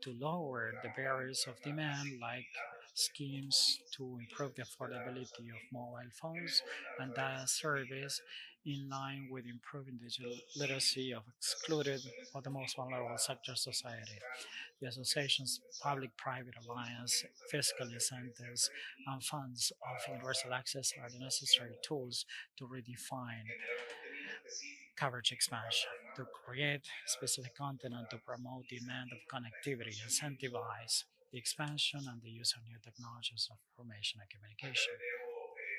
to lower the barriers of demand, like schemes to improve the affordability of mobile phones and data service in line with improving digital literacy of excluded or the most vulnerable sectors of society. The association's public-private alliance, fiscal incentives, and funds of universal access are the necessary tools to redefine coverage expansion, to create specific content and to promote demand of connectivity, incentivize the expansion and the use of new technologies of information and communication.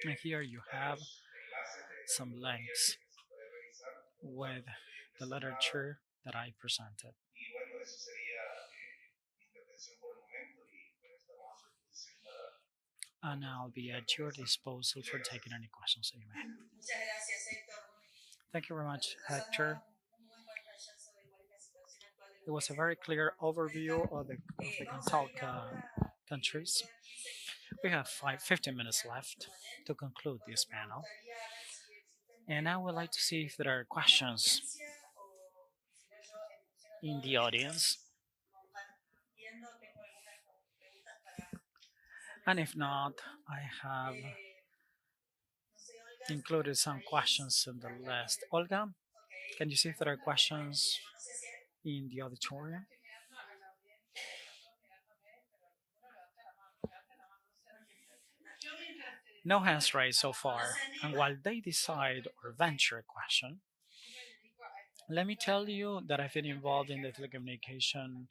And here you have some links with the literature that I presented. And I'll be at your disposal for taking any questions that you may have. Muchas gracias, Héctor. Thank you very much, Nos has Hector. dado un muy buen pantallazo de cuál es la situación actual de It los was a países very clear como overview of the Vamos a Cantalk abrir ahora, countries. quedan 15 We have minutos 15 minutes left to conclude this Me panel. gustaría ver si existen And I would like to see if there are questions audiencia o si no yo en función a in todo the lo que audience. compartiendo tengo algunas preguntas para hacerles. And if not, I have No sé, Olga, included some questions in the list. Olga, ok. can you see if there are questions No sé si in the auditorium? No hands raised so far. And while they decide or venture a question, let me tell you that I've been involved in the telecommunication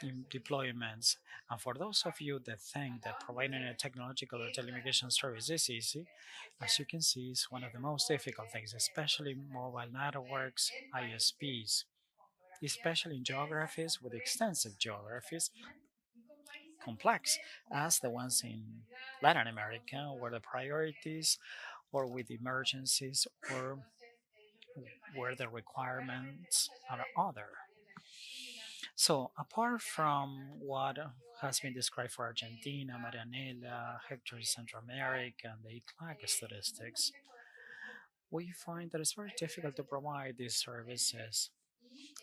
in deployments. And for those of you that think that providing a technological or telecommunication service is easy, as you can see, it's one of the most difficult things, especially mobile networks, ISPs, especially in geographies with extensive geographies, complex as the ones in Latin America, where the priorities or with emergencies or where the requirements are other. So apart from what has been described for Argentina, Marianela, Hector in Central America, and the ICLAC statistics, we find that it's very difficult to provide these services.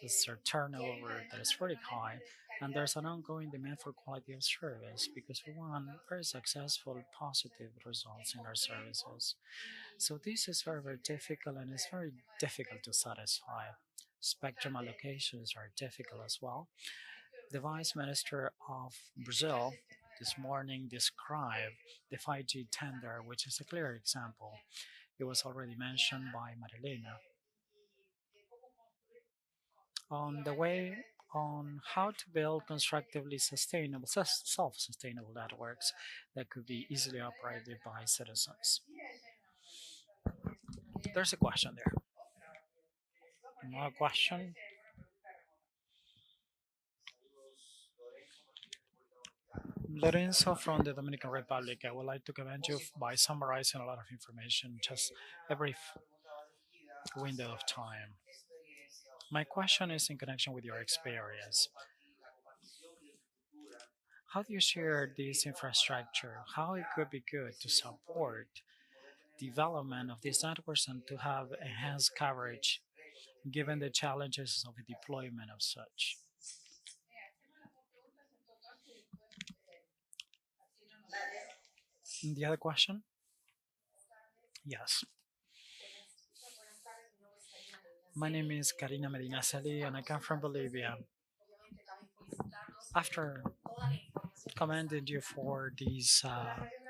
It's a turnover that is very high, and there's an ongoing demand for quality of service because we want very successful, positive results in our services. So this is very, very difficult, and it's very difficult to satisfy. Spectrum allocations are difficult as well. The Vice Minister of Brazil this morning described the 5G tender, which is a clear example. It was already mentioned by Marilena. On the way on how to build constructively sustainable, self-sustainable networks that could be easily operated by citizens. There's a question there. Another question. Lorenzo from the Dominican Republic. I would like to commend you by summarizing a lot of information, just a brief window of time. My question is in connection with your experience. How do you share this infrastructure? How it could be good to support development of these networks and to have enhanced coverage given the challenges of the deployment of such? The other question? Yes. My name is Karina Medina Sali and I come from Bolivia. After commending you for this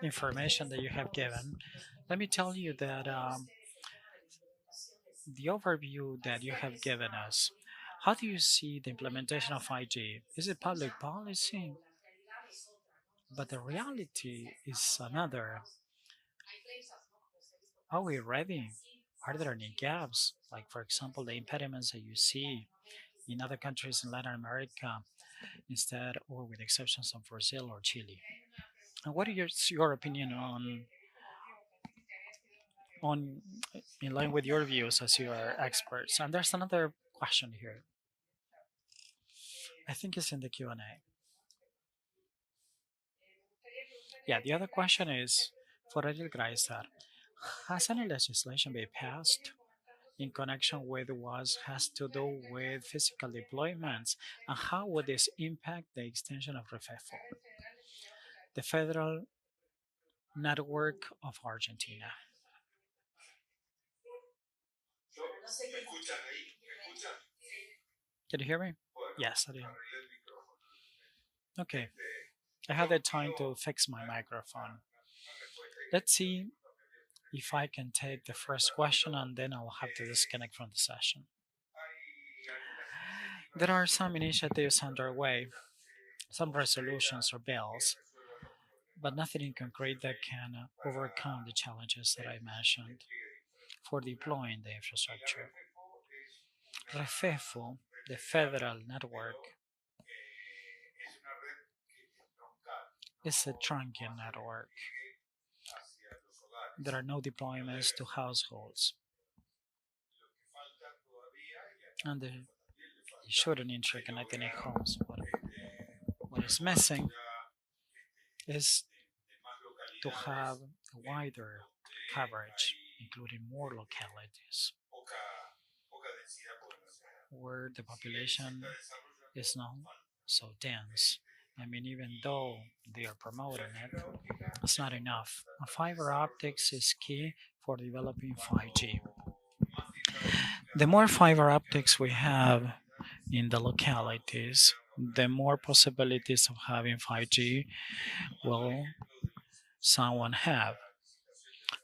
information that you have given, let me tell you that the overview that you have given us, how do you see the implementation of 5G? Is it public policy? But the reality is another. Are we ready? Are there any gaps? Like, for example, the impediments that you see in other countries in Latin America instead, or with exceptions of Brazil or Chile. And what is your opinion on in line with your views as you are experts? And there's another question here. I think it's in the Q&A. Yeah, the other question is for Ariel Greiser. Has any legislation been passed in connection with what has to do with physical deployments, and how would this impact the extension of REFEFO, the federal network of Argentina? Can you hear me? Yes, I do. Okay, I had the time to fix my microphone. Let's see if I can take the first question, and then I'll have to disconnect from the session. There are some initiatives underway, some resolutions or bills, but nothing in concrete that can overcome the challenges that I mentioned for deploying the infrastructure. REFEFO, the federal network, is a trunking network. There are no deployments to households, and it shouldn't interconnect any homes. What is missing is to have a wider coverage, including more localities where the population is not so dense. I mean, even though they are promoting it, it's not enough. Fiber optics is key for developing 5G. The more fiber optics we have in the localities, the more possibilities of having 5G will someone have.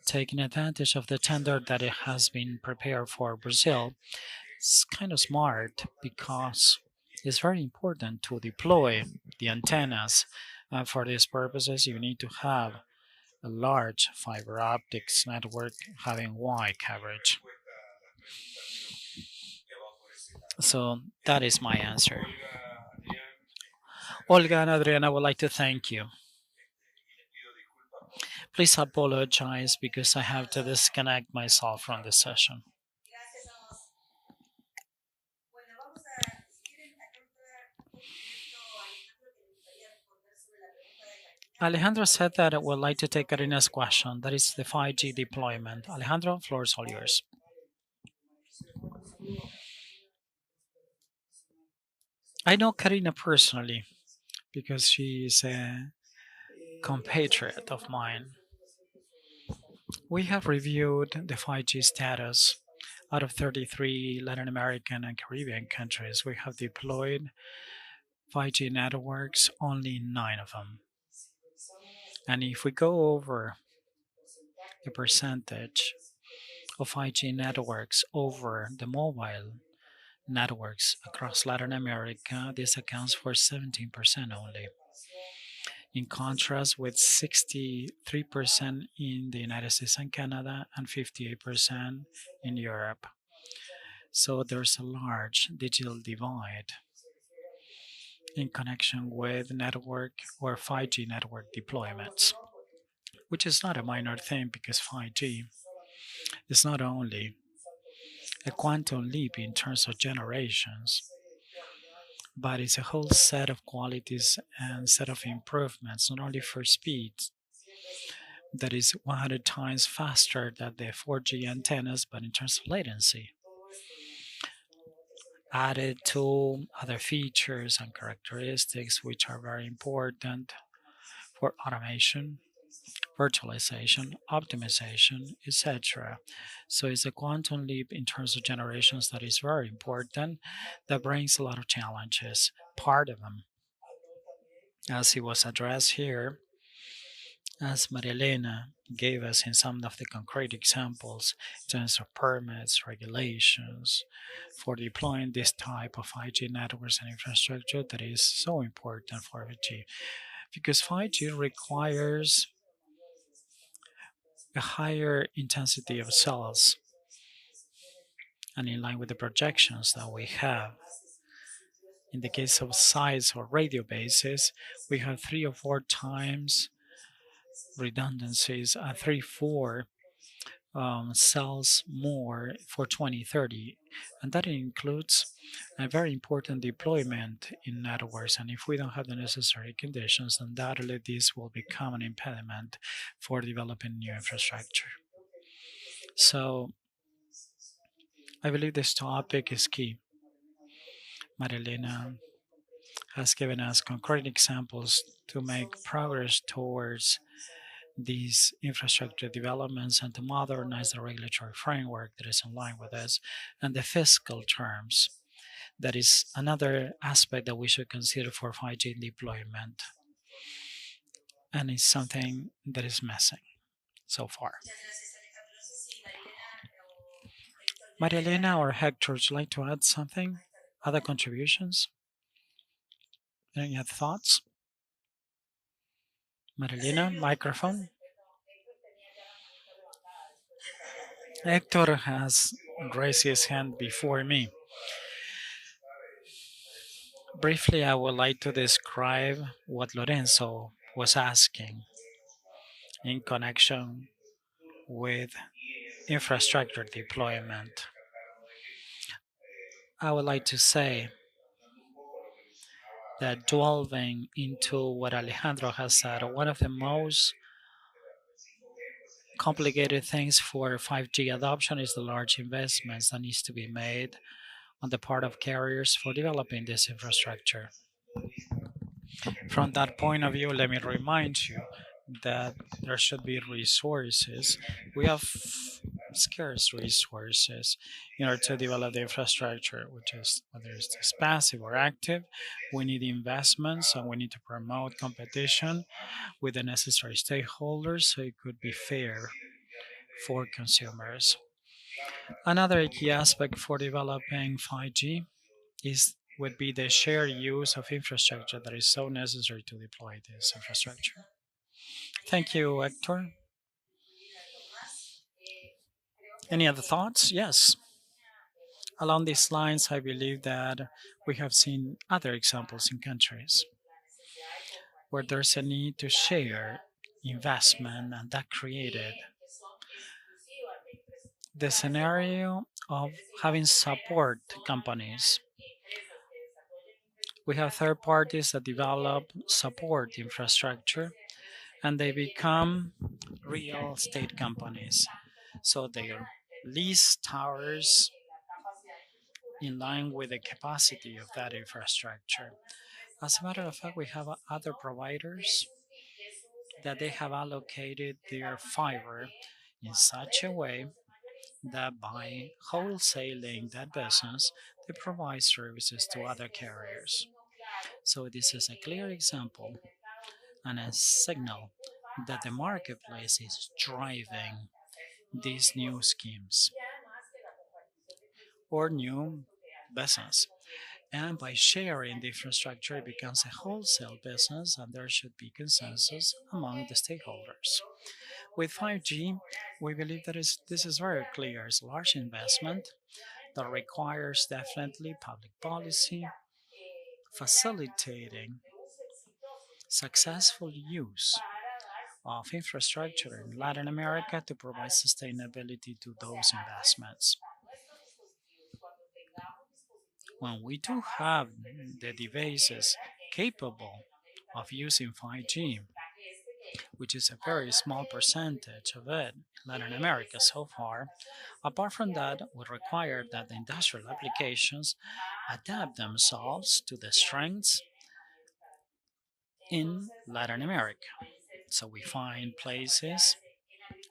Taking advantage of the tender that it has been prepared for Brazil, it's kind of smart because it's very important to deploy the antennas. For these purposes, you need to have a large fiber optics network having wide coverage. So that is my answer. Olga and Adriana, I would like to thank you. Please apologize because I have to disconnect myself from the session. Alejandro said that I would like to take Karina's question. That is the 5G deployment. Alejandro, floor is all yours. I know Karina personally because she is a compatriot of mine. We have reviewed the 5G status. Out of 33 Latin American and Caribbean countries, we have deployed 5G networks only in 9 of them. And if we go over the percentage of 5G networks over the mobile networks across Latin America, this accounts for 17% only. In contrast with 63% in the United States and Canada and 58% in Europe. So there's a large digital divide in connection with network or 5G network deployments, which is not a minor thing because 5G is not only a quantum leap in terms of generations, but it's a whole set of qualities and set of improvements, not only for speed, that is 100 times faster than the 4G antennas, but in terms of latency. Added to other features and characteristics which are very important for automation, virtualization, optimization, etc. So it's a quantum leap in terms of generations that is very important, that brings a lot of challenges. Part of them, as it was addressed here, as Maria Elena gave us in some of the concrete examples in terms of permits, regulations, for deploying this type of 5G networks and infrastructure that is so important for 5G. Because 5G requires a higher intensity of cells, and in line with the projections that we have, In the case of sites or radio bases, we have 3 or 4 times redundancies, 3, 4 cells more for 2030. And that includes a very important deployment in networks. And if we don't have the necessary conditions, undoubtedly this will become an impediment for developing new infrastructure. So I believe this topic is key. Marilena has given us concrete examples to make progress towards these infrastructure developments and to modernize the regulatory framework that is in line with this and the fiscal terms. That is another aspect that we should consider for 5G deployment. And it's something that is missing so far. Maria Elena or Hector, would you like to add something? Other contributions? Any other thoughts? Marilena, microphone. Hector has raised his hand before me. Briefly, I would like to describe what Lorenzo was asking in connection with infrastructure deployment. I would like to say that delving into what Alejandro has said, one of the most complicated things for 5G adoption is the large investments that needs to be made on the part of carriers for developing this infrastructure. From that point of view, let me remind you that there should be resources. We have scarce resources in order to develop the infrastructure, which is whether it's passive or active. We need investments and we need to promote competition with the necessary stakeholders so it could be fair for consumers. Another key aspect for developing 5G would be the shared use of infrastructure that is so necessary to deploy this infrastructure. Thank you, Hector. Any other thoughts? Yes. Along these lines, I believe that we have seen other examples in countries where there's a need to share investment, and that created the scenario of having support companies. We have third parties that develop support infrastructure and they become real estate companies. So they lease towers in line with the capacity of that infrastructure. As a matter of fact, we have other providers that they have allocated their fiber in such a way that by wholesaling that business, they provide services to other carriers. So this is a clear example and a signal that the marketplace is driving these new schemes or new business. And by sharing the infrastructure, it becomes a wholesale business, and there should be consensus among the stakeholders. With 5G, we believe that this is very clear. It's a large investment that requires definitely public policy, facilitating successful use of infrastructure in Latin America to provide sustainability to those investments. When we do have the devices capable of using 5G, which is a very small percentage of it in Latin America so far, apart from that, we require that the industrial applications adapt themselves to the strengths in Latin America. So we find places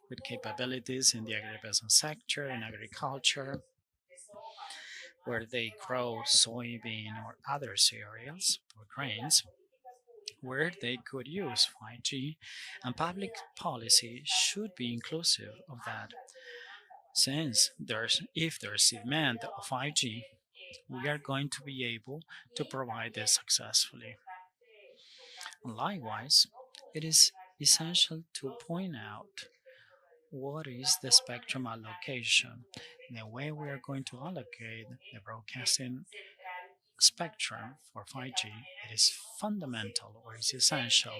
with capabilities in the agribusiness sector, in agriculture, where they grow soybean or other cereals or grains, where they could use 5G, and public policy should be inclusive of that. Since if there's demand of 5G, we are going to be able to provide this successfully. Likewise, it is essential to point out what is the spectrum allocation, the way we are going to allocate the broadcasting spectrum for 5G, it is fundamental or is essential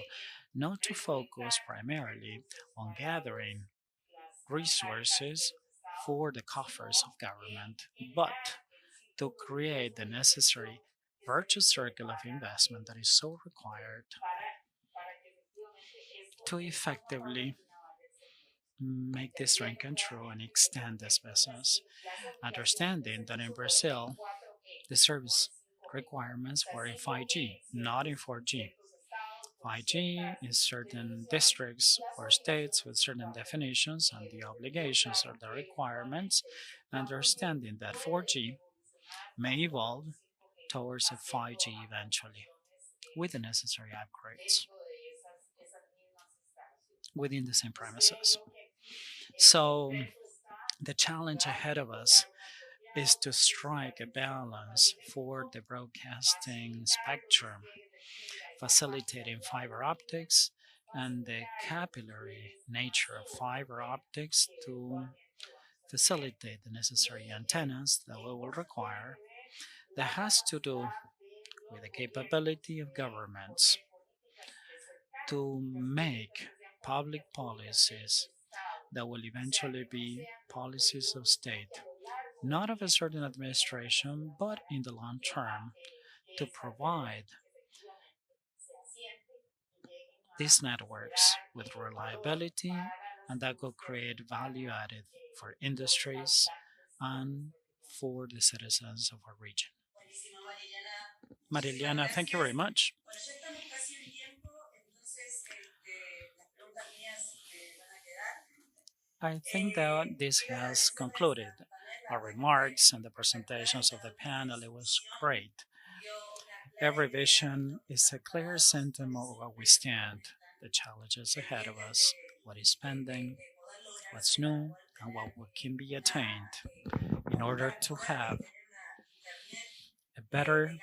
not to focus primarily on gathering resources for the coffers of government, but to create the necessary virtuous circle of investment that is so required to effectively make this dream come true and extend this business. Understanding that in Brazil, the service requirements were in 5G, not in 4G. 5G in certain districts or states with certain definitions and the obligations or the requirements, understanding that 4G may evolve towards a 5G eventually with the necessary upgrades within the same premises. So, the challenge ahead of us is to strike a balance for the broadcasting spectrum, facilitating fiber optics and the capillary nature of fiber optics to facilitate the necessary antennas that we will require. That has to do with the capability of governments to make public policies that will eventually be policies of state, not of a certain administration, but in the long term, to provide these networks with reliability and that could create value added for industries and for the citizens of our region. Mariliana, thank you very much. I think that this has concluded our remarks and the presentations of the panel. It was great. Every vision is a clear sentiment of where we stand, the challenges ahead of us, what is pending, what's new, and what can be attained in order to have a better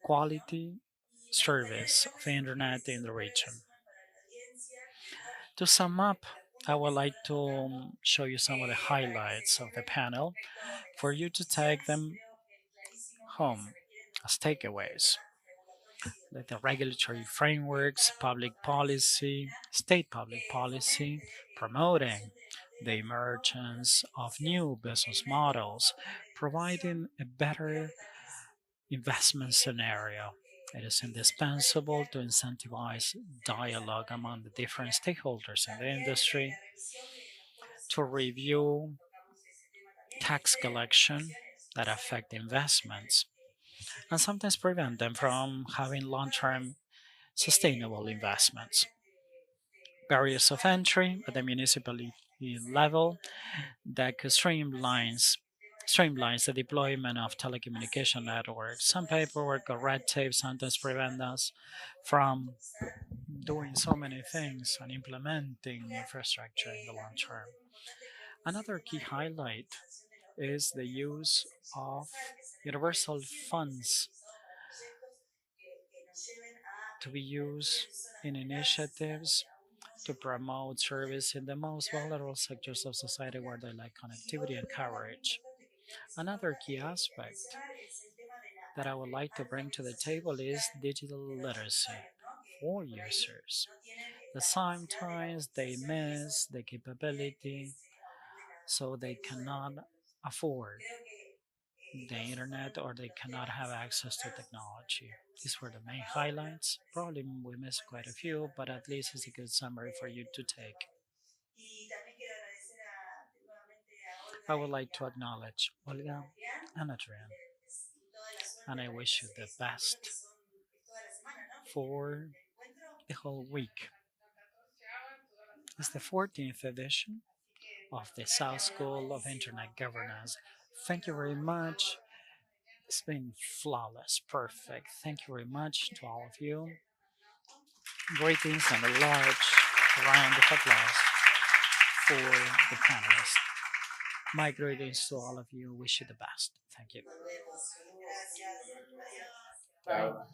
quality service of internet in the region. To sum up, I would like to show you some of the highlights of the panel for you to take them home as takeaways. Like the regulatory frameworks, public policy, state public policy, promoting the emergence of new business models, providing a better investment scenario. It is indispensable to incentivize dialogue among the different stakeholders in the industry, to review tax collection that affect investments, and sometimes prevent them from having long-term sustainable investments. Barriers of entry at the municipality level that could streamlines the deployment of telecommunication networks. Some paperwork or red tape sometimes prevent us from doing so many things and implementing infrastructure in the long term. Another key highlight is the use of universal funds to be used in initiatives to promote service in the most vulnerable sectors of society where they lack connectivity and coverage. Another key aspect that I would like to bring to the table is digital literacy for users. That sometimes they miss the capability, so they cannot afford the internet or they cannot have access to technology. These were the main highlights. Probably we missed quite a few, but at least it's a good summary for you to take. I would like to acknowledge Olga and Adrian, and I wish you the best for the whole week. It's the 14th edition of the South School of Internet Governance. Thank you very much. It's been flawless, perfect. Thank you very much to all of you. Greetings and a large round of applause for the panelists. My greetings to all of you. Wish you the best. Thank you. Chao.